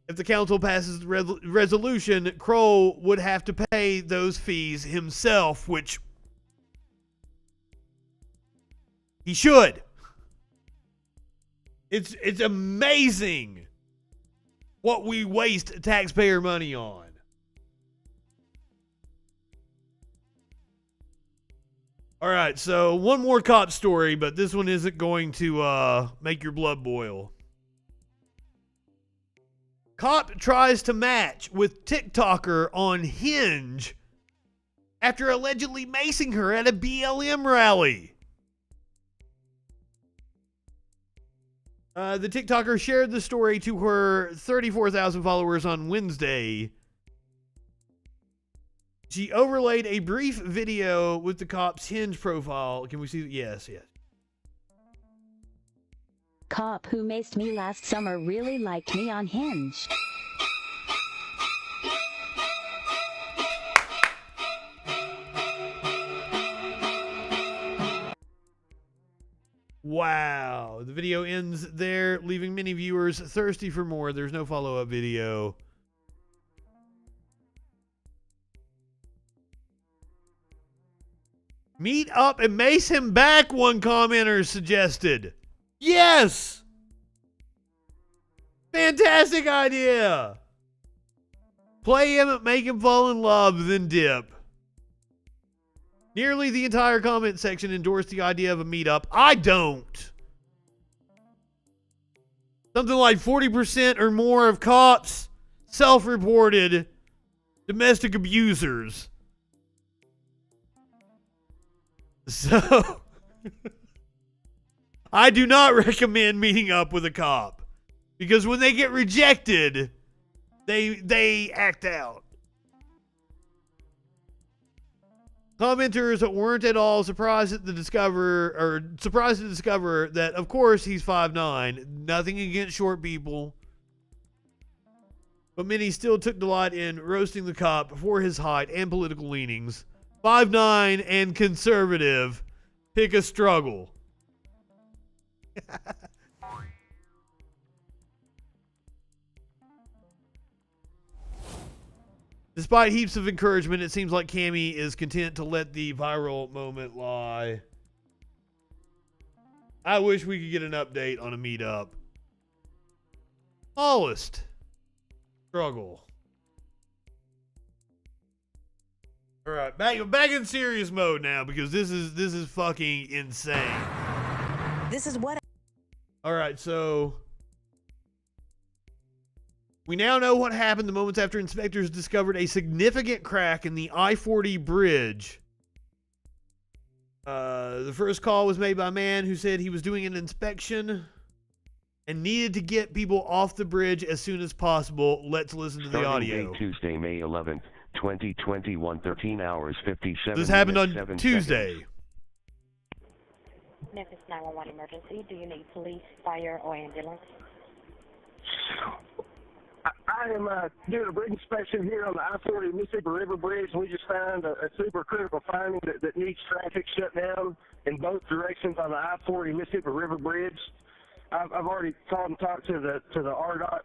If the council passes the resolution, Kroll would have to pay those fees himself, which he should. It's amazing what we waste taxpayer money on. All right, so one more cop story, but this one isn't going to make your blood boil. Cop tries to match with TikToker on Hinge after allegedly macing her at a BLM rally. The TikToker shared the story to her 34,000 followers on Wednesday. She overlaid a brief video with the cop's Hinge profile. Can we see? Yes. Cop who maced me last summer really liked me on Hinge. Wow. The video ends there, leaving many viewers thirsty for more. There's no follow-up video. Meet up and mace him back, one commenter suggested. Yes! Fantastic idea! Play him, make him fall in love, then dip. Nearly the entire comment section endorsed the idea of a meetup. I don't. Something like 40% or more of cops self-reported domestic abusers. So, I do not recommend meeting up with a cop. Because when they get rejected, they act out. Commenters weren't at all surprised to discover that, of course, he's 5'9". Nothing against short people. But many still took delight in roasting the cop for his height and political leanings. 5'9" and conservative. Pick a struggle. Despite heaps of encouragement, it seems like Cammy is content to let the viral moment lie. I wish we could get an update on a meetup. Smallest struggle. All right, back in serious mode now because this is fucking insane. This is what. All right, so we now know what happened the moments after inspectors discovered a significant crack in the I-40 bridge. The first call was made by a man who said he was doing an inspection and needed to get people off the bridge as soon as possible. Let's listen to the audio. Tuesday, May 11th, 2021, 13 hours, 57 This happened minutes, on 7 Tuesday. seconds. Memphis 911 emergency. Do you need police, fire, or ambulance? I am doing a bridge inspection here on the I-40 Mississippi River Bridge. We just found a super critical finding that needs traffic shut down in both directions on the I-40 Mississippi River Bridge. I've already called and talked to the RDOT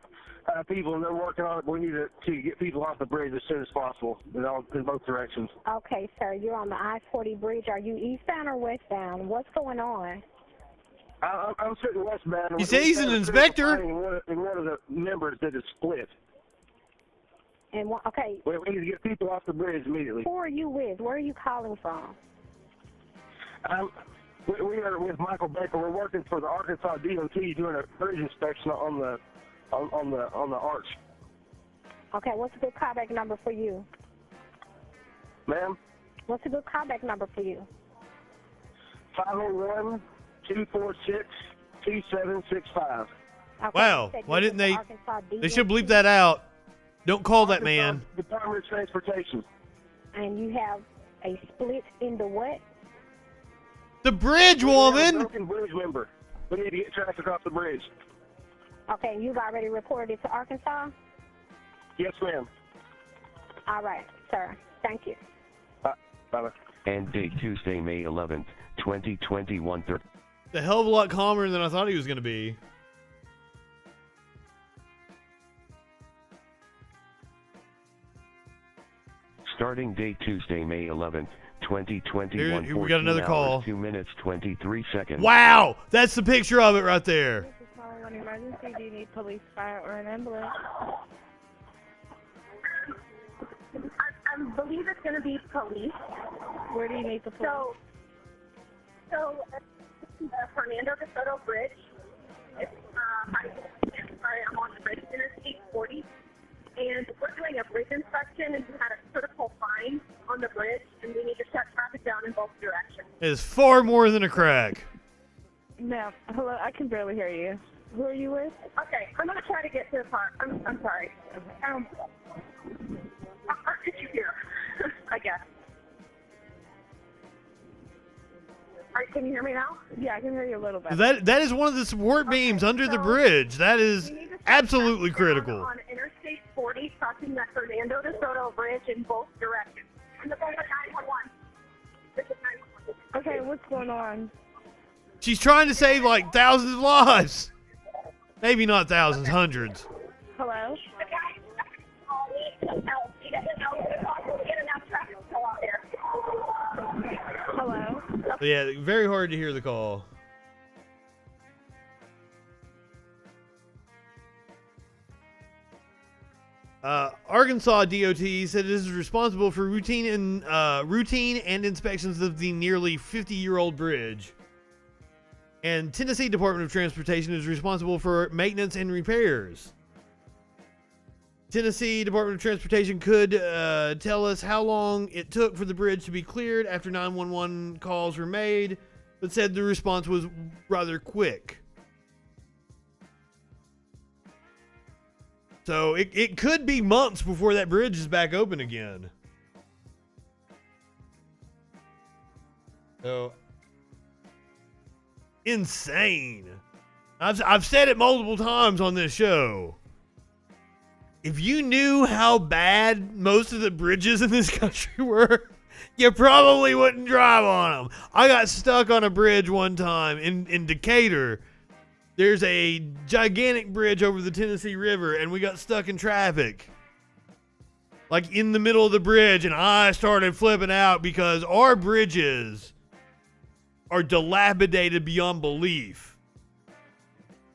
people, and they're working on it. But we need to get people off the bridge as soon as possible in both directions. Okay, sir. You're on the I-40 bridge. Are you eastbound or westbound? What's going on? I'm sitting westbound. He said he's an inspector. And one of the members that is split. And okay. We need to get people off the bridge immediately. Who are you with? Where are you calling from? We are with Michael Baker. We're working for the Arkansas DOT doing a bridge inspection on the arch. Okay, what's a good callback number for you? Ma'am? What's a good callback number for you? 501-246-2765. Wow, why didn't they should bleep that out. Don't call that man. Department of Transportation. And you have a split in the what? The bridge, We have a woman. broken bridge member. We need to get traffic off the bridge. Okay, you've already reported it to Arkansas? Yes, ma'am. All right, sir. Thank you. Bye-bye. End date Tuesday, May 11th, 2021. A hell of a lot calmer than I thought he was going to be. Starting date Tuesday, May 11th, 2021. Here we got another 14 call. hours, 2 minutes, 23 seconds. Wow, that's the picture of it right there. Calling an emergency. Do you need police, fire, or an ambulance? I believe it's going to be police. Where do you need the police? So the Fernando de Soto Bridge. I'm on the bridge, Interstate 40, and we're doing a bridge inspection, and we had a critical find on the bridge, and we need to shut traffic down in both directions. It's far more than a crack. Ma'am, hello. I can barely hear you. Who are you with? Okay, I'm going to try to get to the car. I'm sorry. Could you hear? I guess. All right, can you hear me now? Yeah, I can hear you a little bit. That is one of the support beams under the bridge. That is absolutely critical. On Interstate 40, crossing the Fernando de Soto Bridge in both directions. And the phone is 911. This is 911. Okay, what's going on? She's trying to save like thousands of lives. Maybe not thousands, hundreds. Hello? Hello? But yeah, very hard to hear the call. Arkansas DOT said it is responsible for routine and inspections of the nearly 50-year-old bridge. And Tennessee Department of Transportation is responsible for maintenance and repairs. Tennessee Department of Transportation could tell us how long it took for the bridge to be cleared after 911 calls were made, but said the response was rather quick. So it could be months before that bridge is back open again. So insane. I've said it multiple times on this show. If you knew how bad most of the bridges in this country were, you probably wouldn't drive on them. I got stuck on a bridge one time in Decatur. There's a gigantic bridge over the Tennessee River, and we got stuck in traffic. Like in the middle of the bridge, and I started flipping out because our bridges are dilapidated beyond belief.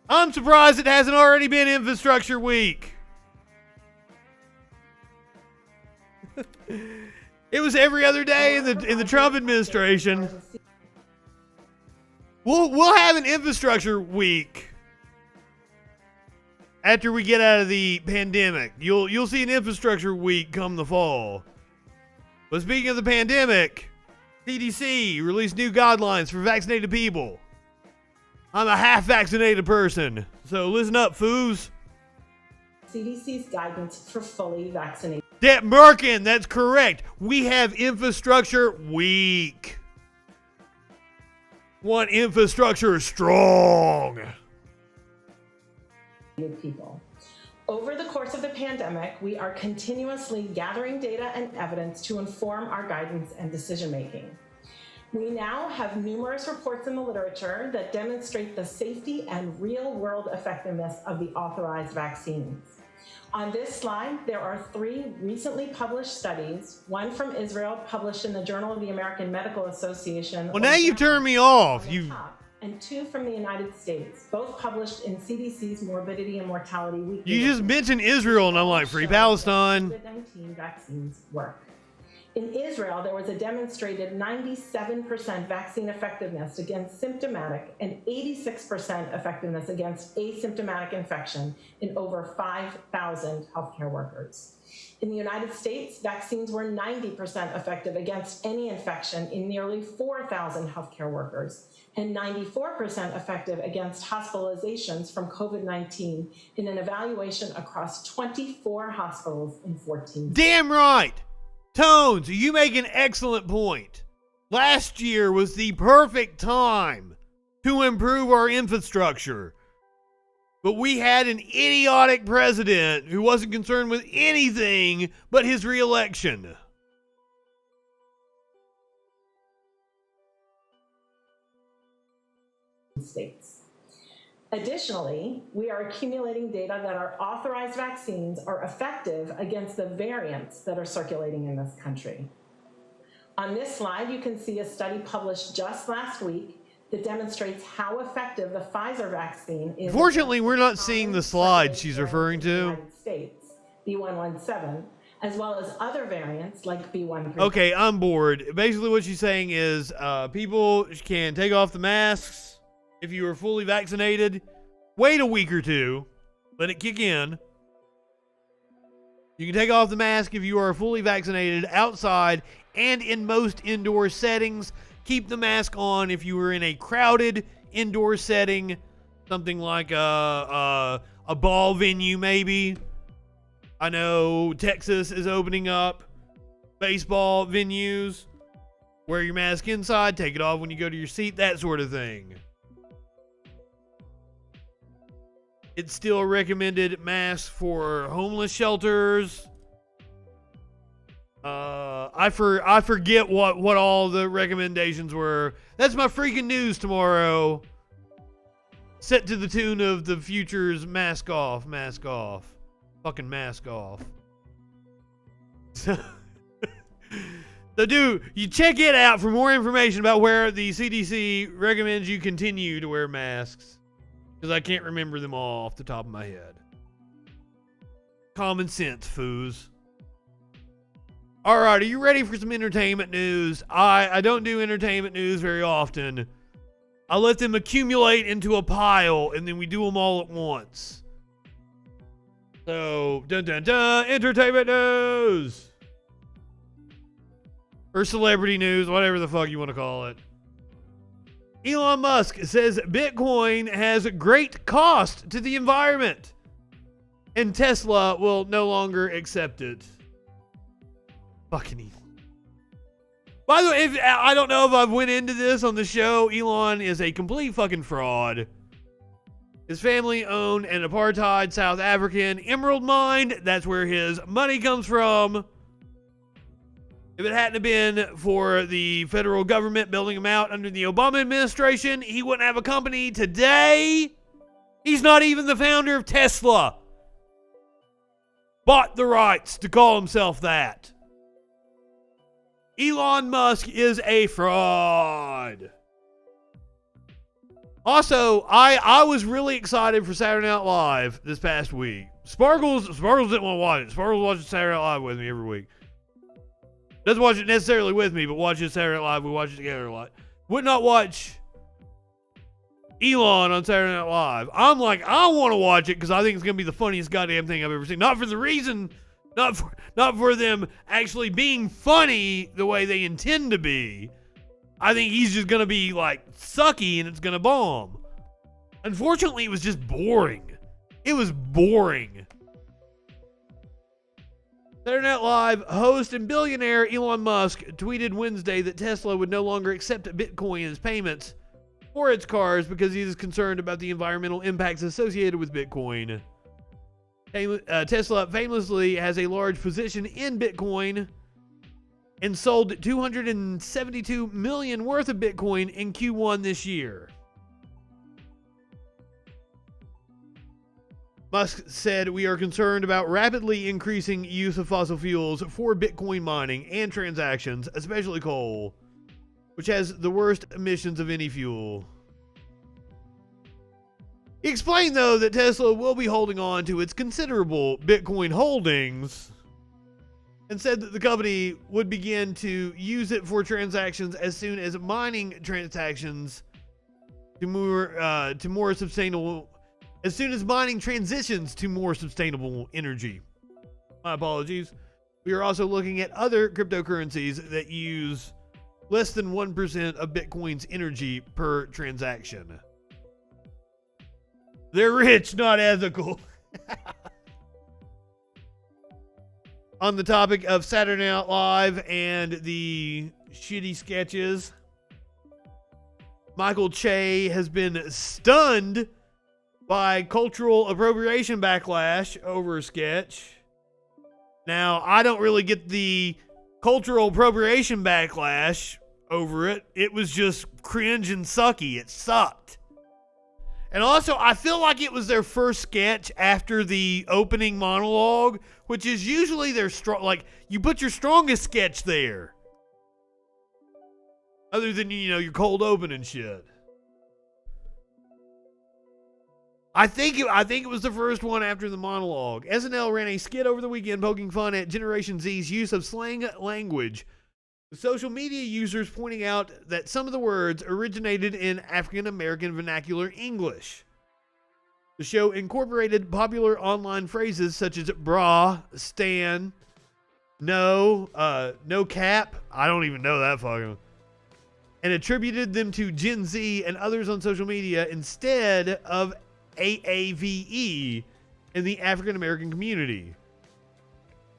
I'm surprised it hasn't already been Infrastructure Week. It was every other day in the Trump administration. We'll have an Infrastructure Week after we get out of the pandemic. You'll see an Infrastructure Week come the fall. But speaking of the pandemic, CDC released new guidelines for vaccinated people. I'm a half-vaccinated person, so listen up, foos. CDC's guidance for fully vaccinated. Debt Merkin, that's correct. We have Infrastructure Week. Want infrastructure strong. People. Over the course of the pandemic, we are continuously gathering data and evidence to inform our guidance and decision making. We now have numerous reports in the literature that demonstrate the safety and real-world effectiveness of the authorized vaccines. On this slide, there are 3 recently published studies, one from Israel published in the Journal of the American Medical Association. Well, now you've turned me off. And 2 from the United States, both published in CDC's Morbidity and Mortality Weekly. You just mentioned Israel, and I'm like, free Palestine. COVID-19 vaccines work. In Israel, there was a demonstrated 97% vaccine effectiveness against symptomatic and 86% effectiveness against asymptomatic infection in over 5,000 healthcare workers. In the United States, vaccines were 90% effective against any infection in nearly 4,000 healthcare workers and 94% effective against hospitalizations from COVID-19 in an evaluation across 24 hospitals in 14 states. Damn right! Tones, you make an excellent point. Last year was the perfect time to improve our infrastructure. But we had an idiotic president who wasn't concerned with anything but his reelection. States. Additionally, we are accumulating data that our authorized vaccines are effective against the variants that are circulating in this country. On this slide, you can see a study published just last week that demonstrates how effective the Pfizer vaccine is. Fortunately, we're not seeing the slide she's referring to. United States, B117, as well as other variants like B135. Okay, I'm bored. Basically, what she's saying is people can take off the masks if you are fully vaccinated. Wait a week or two. Let it kick in. You can take off the mask if you are fully vaccinated outside and in most indoor settings. Keep the mask on if you are in a crowded indoor setting, something like a ball venue maybe. I know Texas is opening up baseball venues. Wear your mask inside, take it off when you go to your seat, that sort of thing. It's still a recommended mask for homeless shelters. I forget what all the recommendations were. That's my freaking news tomorrow. Set to the tune of the Future's mask off. Fucking mask off. So dude, you check it out for more information about where the CDC recommends you continue to wear masks. Because I can't remember them all off the top of my head. Common sense, foos. All right, are you ready for some entertainment news? I don't do entertainment news very often. I let them accumulate into a pile, and then we do them all at once. So, dun dun dun, entertainment news! Or celebrity news, whatever the fuck you want to call it. Elon Musk says Bitcoin has great cost to the environment, and Tesla will no longer accept it. Fucking Elon. By the way, I don't know if I've went into this on the show. Elon is a complete fucking fraud. His family owned an apartheid South African emerald mine. That's where his money comes from. If it hadn't have been for the federal government building him out under the Obama administration, he wouldn't have a company today. He's not even the founder of Tesla. Bought the rights to call himself that. Elon Musk is a fraud. Also, I was really excited for Saturday Night Live this past week. Sparkles didn't want to watch it. Sparkles watches Saturday Night Live with me every week. Doesn't watch it necessarily with me, but watches Saturday Night Live. We watch it together a lot. Would not watch Elon on Saturday Night Live. I'm like, I want to watch it because I think it's going to be the funniest goddamn thing I've ever seen. Not for the reason, not for them actually being funny the way they intend to be. I think he's just going to be like sucky and it's going to bomb. Unfortunately, it was just boring. It was boring. Saturday Night Live host and billionaire Elon Musk tweeted Wednesday that Tesla would no longer accept Bitcoin as payments for its cars because he is concerned about the environmental impacts associated with Bitcoin. Tesla famously has a large position in Bitcoin and sold $272 million worth of Bitcoin in Q1 this year. Musk said, "We are concerned about rapidly increasing use of fossil fuels for Bitcoin mining and transactions, especially coal, which has the worst emissions of any fuel." He explained, though, that Tesla will be holding on to its considerable Bitcoin holdings and said that the company would begin to use it for transactions as soon as mining transactions to more sustainable, as soon as mining transitions to more sustainable energy. My apologies. We are also looking at other cryptocurrencies that use less than 1% of Bitcoin's energy per transaction. They're rich, not ethical. On the topic of Saturday Night Live and the shitty sketches, Michael Che has been stunned by cultural appropriation backlash over a sketch. Now, I don't really get the cultural appropriation backlash over it. It was just cringe and sucky. It sucked. And also, I feel like it was their first sketch after the opening monologue, which is usually their strong, like, you put your strongest sketch there. Other than, you know, your cold open and shit. I think it was the first one after the monologue. SNL ran a skit over the weekend poking fun at Generation Z's use of slang language, with social media users pointing out that some of the words originated in African American vernacular English. The show incorporated popular online phrases such as brah, stan, no cap, I don't even know that fucking, and attributed them to Gen Z and others on social media instead of AAVE in the African American community.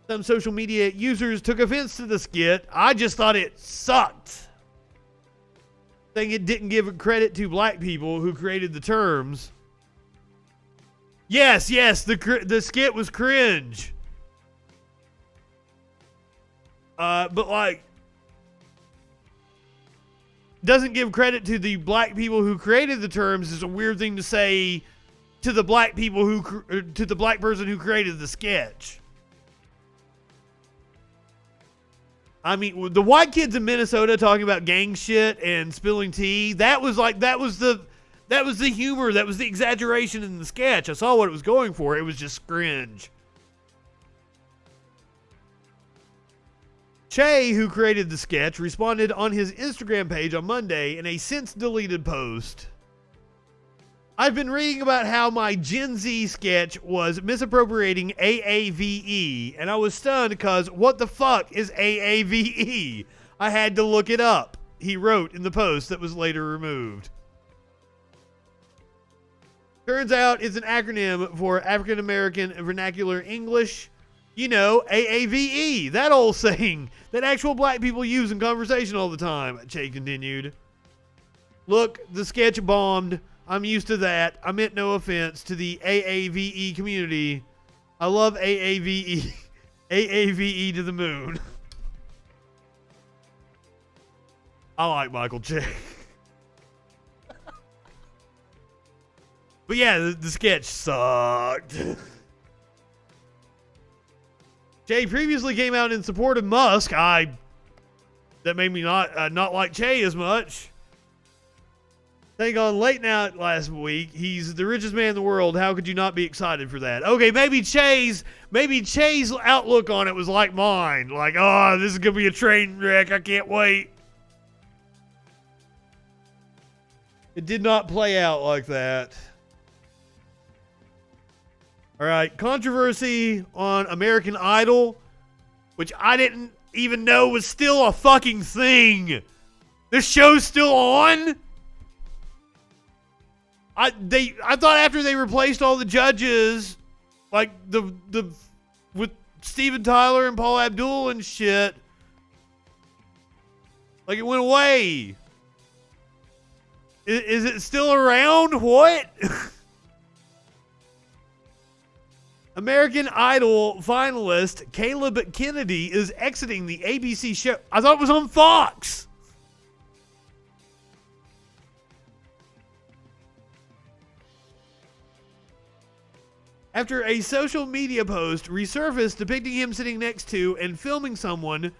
Some social media users took offense to the skit. I just thought it sucked, saying it didn't give credit to black people who created the terms. Yes, the skit was cringe. But like, doesn't give credit to the black people who created the terms is a weird thing to say to the black people to the black person who created the sketch. I mean, the white kids in Minnesota talking about gang shit and spilling tea, that was the humor, that was the exaggeration in the sketch. I saw what it was going for. It was just cringe. Che, who created the sketch, responded on his Instagram page on Monday in a since deleted post. I've been reading about how my Gen Z sketch was misappropriating AAVE, and I was stunned because what the fuck is AAVE? I had to look it up, he wrote in the post that was later removed. Turns out it's an acronym for African American Vernacular English. You know, AAVE, that old saying that actual black people use in conversation all the time, Che continued. Look, the sketch bombed. I'm used to that. I meant no offense to the AAVE community. I love AAVE. AAVE to the moon. I like Michael Che. But yeah, the sketch sucked. Che previously came out in support of Musk. That made me not like Che as much. Saying on Late Night last week, he's the richest man in the world. How could you not be excited for that? Okay, maybe Che's outlook on it was like mine. Like, oh, this is gonna be a train wreck. I can't wait. It did not play out like that. All right, controversy on American Idol, which I didn't even know was still a fucking thing. This show's still on? I thought after they replaced all the judges, like with Steven Tyler and Paul Abdul and shit, like it went away. Is it still around? What? American Idol finalist Caleb Kennedy is exiting the ABC show. I thought it was on Fox. After a social media post resurfaced depicting him sitting next to and filming someone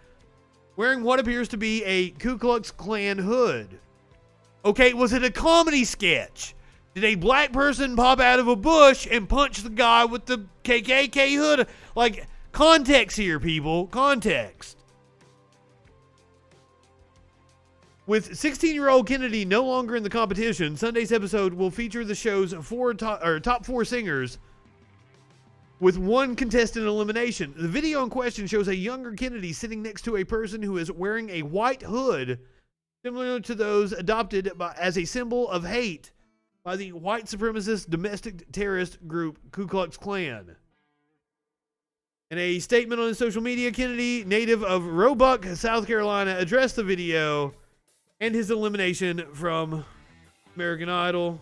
wearing what appears to be a Ku Klux Klan hood. Okay, was it a comedy sketch? Did a black person pop out of a bush and punch the guy with the KKK hood? Like, Context here, people. Context. With 16-year-old Kennedy no longer in the competition, Sunday's episode will feature the show's top 4 singers with one contestant elimination. The video in question shows a younger Kennedy sitting next to a person who is wearing a white hood, similar to those adopted as a symbol of hate by the white supremacist domestic terrorist group Ku Klux Klan. In a statement on social media, Kennedy, native of Roebuck, South Carolina, addressed the video and his elimination from American Idol.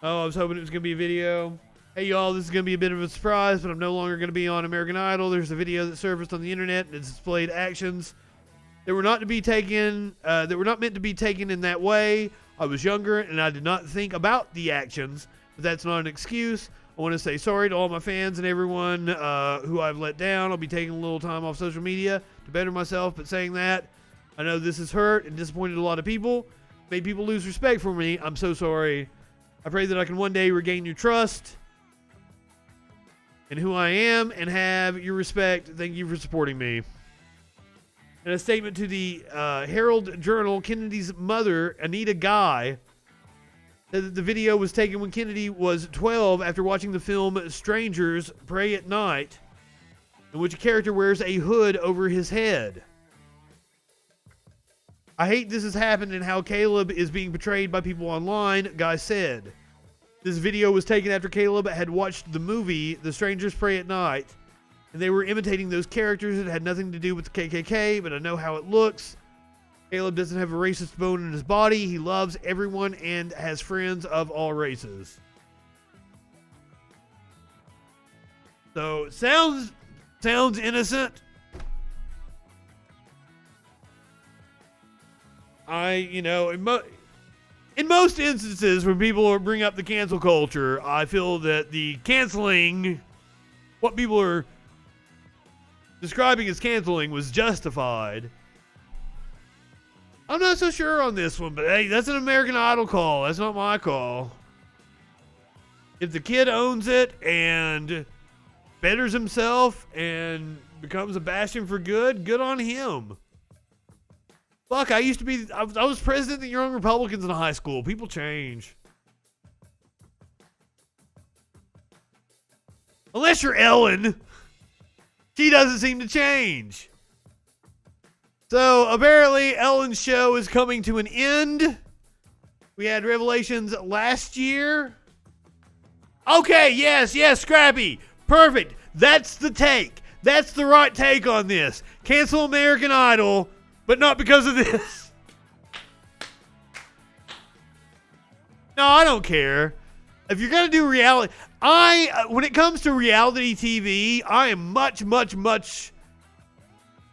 Oh, I was hoping it was going to be a video. Hey, y'all, this is going to be a bit of a surprise, but I'm no longer going to be on American Idol. There's a video that surfaced on the internet and it displayed actions that were not meant to be taken in that way. I was younger and I did not think about the actions, but that's not an excuse. I want to say sorry to all my fans and everyone who I've let down. I'll be taking a little time off social media to better myself, but saying that, I know this has hurt and disappointed a lot of people, made people lose respect for me. I'm so sorry. I pray that I can one day regain your trust in who I am and have your respect. Thank you for supporting me. In a statement to the Herald Journal, Kennedy's mother, Anita Guy, said that the video was taken when Kennedy was 12 after watching the film Strangers Pray at Night, in which a character wears a hood over his head. I hate this has happened and how Caleb is being portrayed by people online, Guy said. This video was taken after Caleb had watched the movie The Strangers Pray at Night, and they were imitating those characters. It had nothing to do with the KKK, but I know how it looks. Caleb doesn't have a racist bone in his body. He loves everyone and has friends of all races. So, sounds innocent. In most instances when people bring up the cancel culture, I feel that the canceling, what people are describing as canceling, was justified. I'm not so sure on this one, but hey, that's an American Idol call. That's not my call. If the kid owns it and betters himself and becomes a bastion for good, good on him. Fuck, I was president of the Young Republicans in high school. People change. Unless you're Ellen. She doesn't seem to change. So, apparently, Ellen's show is coming to an end. We had revelations last year. Okay, yes, Scrappy. Perfect. That's the take. That's the right take on this. Cancel American Idol, but not because of this. No, I don't care. If you're going to do reality, when it comes to reality TV, I am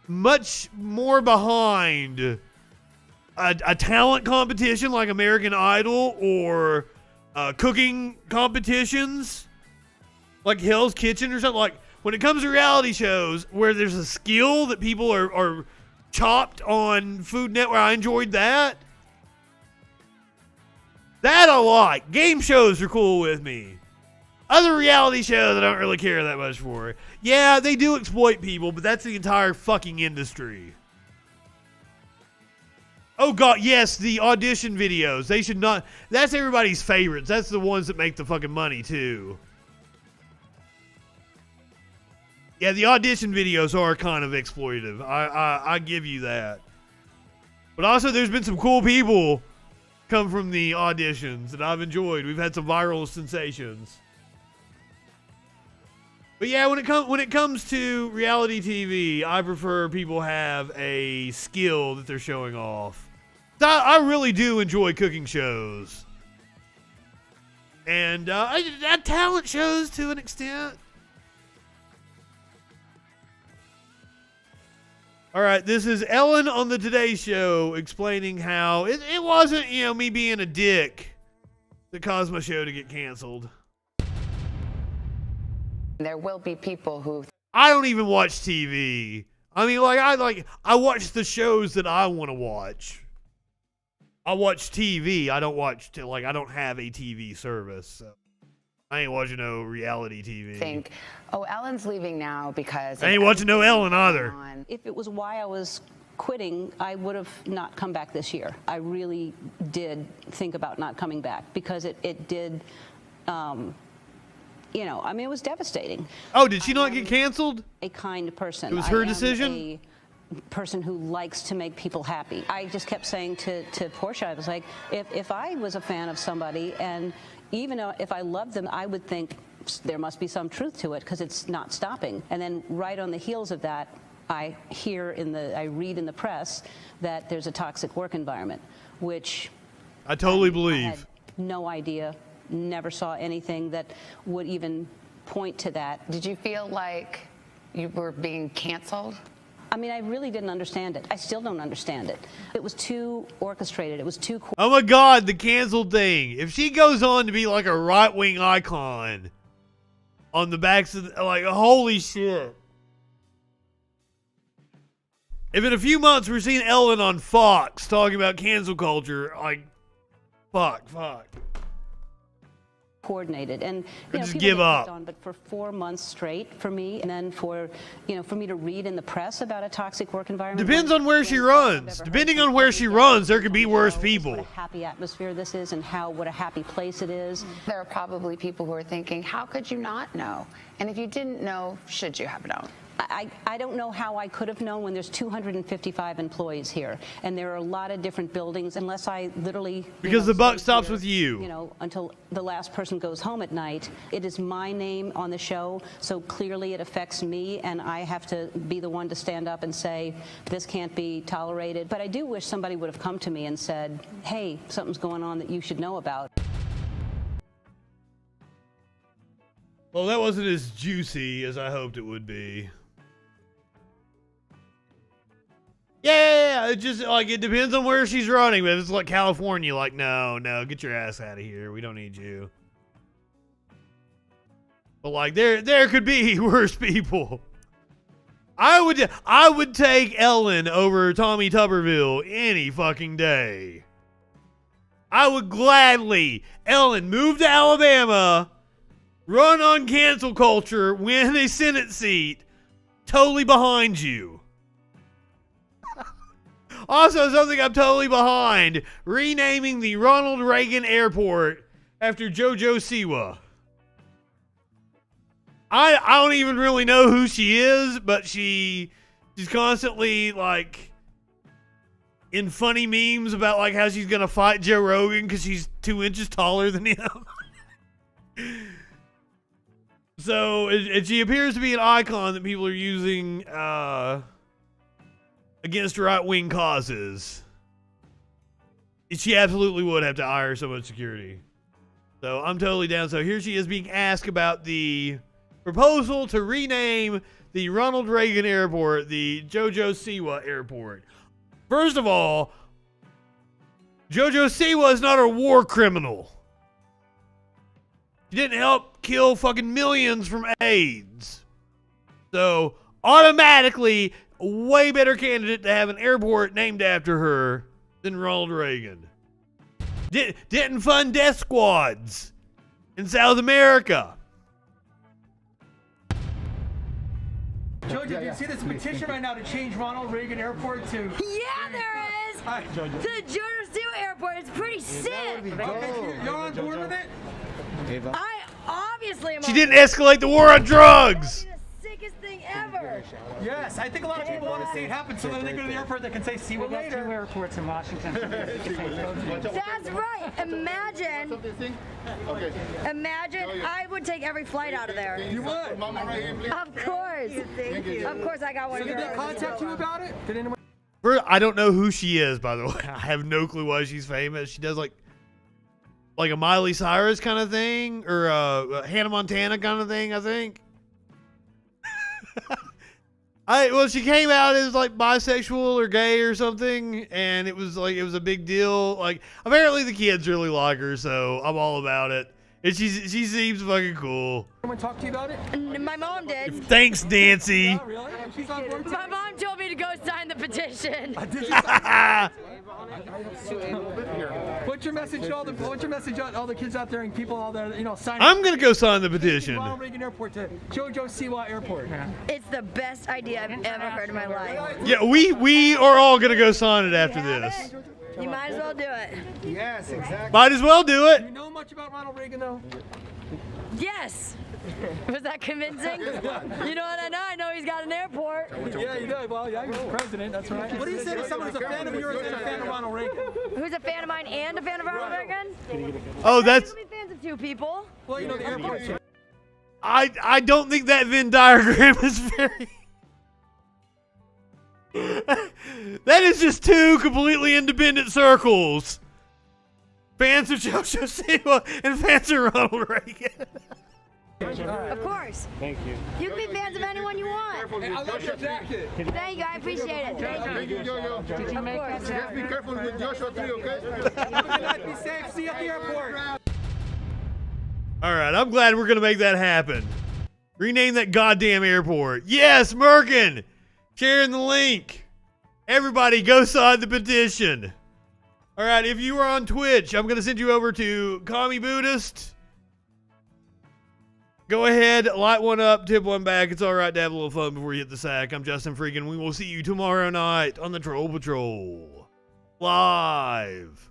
much more behind a talent competition like American Idol or cooking competitions like Hell's Kitchen or something. Like, when it comes to reality shows where there's a skill that people are chopped on Food Network, I enjoyed that. That I like. Game shows are cool with me. Other reality shows I don't really care that much for. Yeah, they do exploit people, but that's the entire fucking industry. Oh god, yes, the audition videos. They should not. That's everybody's favorites. That's the ones that make the fucking money too. Yeah, the audition videos are kind of exploitative. I give you that. But also, there's been some cool people come from the auditions that I've enjoyed. We've had some viral sensations. But yeah, when it comes to reality TV, I prefer people have a skill that they're showing off. I really do enjoy cooking shows. And talent shows to an extent. All right, this is Ellen on the Today Show explaining how it wasn't, me being a dick that caused my show to get canceled. There will be people who... I don't even watch TV. I mean, I watch the shows that I want to watch. I watch TV. I don't watch, I don't have a TV service. So. I ain't watching no reality TV. Think, oh, Ellen's leaving now because... I ain't watching no Ellen either. If it was why I was quitting, I would have not come back this year. I really did think about not coming back because it did, you know, I mean, it was devastating. Oh, did she not get canceled? A kind person. It was her I am decision? A person who likes to make people happy. I just kept saying to Portia, I was like, if I was a fan of somebody, and even if I loved them, I would think there must be some truth to it because it's not stopping. And then right on the heels of that, I read in the press that there's a toxic work environment, which I totally I believe. had no idea, never saw anything that would even point to that. Did you feel like you were being canceled? I mean, I really didn't understand it. I still don't understand it. It was too orchestrated. It was too... Oh my God, the canceled thing. If she goes on to be like a right-wing icon on the backs of, like, holy shit. If in a few months we're seeing Ellen on Fox talking about cancel culture, like, fuck. Coordinated, and just people give get up. picked on, but for 4 months straight for me, and then for me to read in the press about a toxic work environment. Depends on where she runs. Depending on where she runs, there could be worse What people. a happy atmosphere this is, and what a happy place it is. There are probably people who are thinking, how could you not know? And if you didn't know, should you have known? I don't know how I could have known when there's 255 employees here, and there are a lot of different buildings, unless I literally... Because the buck stay stops here, with you. You know, until the last person goes home at night. It is my name on the show, so clearly it affects me, and I have to be the one to stand up and say, this can't be tolerated. But I do wish somebody would have come to me and said, hey, something's going on that you should know about. Well, that wasn't as juicy as I hoped it would be. Yeah, it just, like, it depends on where she's running. But if it's like California, like, no, get your ass out of here. We don't need you. But, like, there could be worse people. I would take Ellen over Tommy Tuberville any fucking day. I would gladly, Ellen, move to Alabama, run on cancel culture, win a Senate seat, totally behind you. Also, something I'm totally behind, renaming the Ronald Reagan Airport after JoJo Siwa. I don't even really know who she is, but she's constantly, like, in funny memes about, like, how she's going to fight Joe Rogan because she's 2 inches taller than him. So, she appears to be an icon that people are using, against right-wing causes. She absolutely would have to hire so much security. So I'm totally down. So here she is being asked about the proposal to rename the Ronald Reagan Airport the JoJo Siwa Airport. First of all, JoJo Siwa is not a war criminal. He didn't help kill fucking millions from AIDS. So automatically, a way better candidate to have an airport named after her than Ronald Reagan. Didn't fund death squads in South America. Joe, did you see this petition right now to change Ronald Reagan Airport to... Yeah, there is! The JoJo Siwa Airport is pretty sick! Okay, you're on board with it? I obviously am. She didn't escalate the war on drugs. Sickest thing ever. Yes, I think a lot of people want to see it happen, so then they go to the airport, they can say Siwa later. 2 airports in Washington. That's right. Imagine, I would take every flight out of there. You would? Of course. Thank you. Of course, I got one. So did they contact you about it? Did anyone? I don't know who she is, by the way. I have no clue why she's famous. She does like a Miley Cyrus kind of thing, or a Hannah Montana kind of thing, I think. She came out as like bisexual or gay or something, and it was a big deal. Like, apparently the kids really like her, so I'm all about it. And she seems fucking cool. Someone talk to you about it? My mom did. Thanks, Nancy. Oh, really? She's on board too? My mom told me to go sign the petition. What's your message to all the kids out there and people out there, signing? I'm gonna go sign the petition. Ronald Reagan Airport to JoJo Siwa Airport. It's the best idea I've ever heard in my life. Yeah, we are all gonna go sign it after this. You might as well do it. Yes, exactly. Might as well do it. Do you know much about Ronald Reagan, though? Yes. Was that convincing? You know what I know? I know he's got an airport. Yeah, you do. Well, yeah, he's president. That's right. What do you say to someone who's a fan of yours and a fan of Ronald Reagan? Who's a fan of mine and a fan of Ronald Reagan? Oh, that's. Be fans of two people. Well, you know the airport. I don't think that Venn diagram is very. That is just two completely independent circles. Fans of JoJo Siwa and fans of Ronald Reagan. Of course. Thank you. You can be fans of anyone you want. Hey, I love your jacket. Thank you. I appreciate it. Thank you, Jojo. Of course. Just be careful with Joshua too, okay? Be safe. See you at the airport. All right, I'm glad we're gonna make that happen. Rename that goddamn airport. Yes, Merkin. Sharing the link. Everybody go sign the petition. All right, if you are on Twitch, I'm going to send you over to Commie Buddhist. Go ahead, light one up, tip one back. It's all right to have a little fun before you hit the sack. I'm Justin Freakin. We will see you tomorrow night on the Troll Patrol. Live.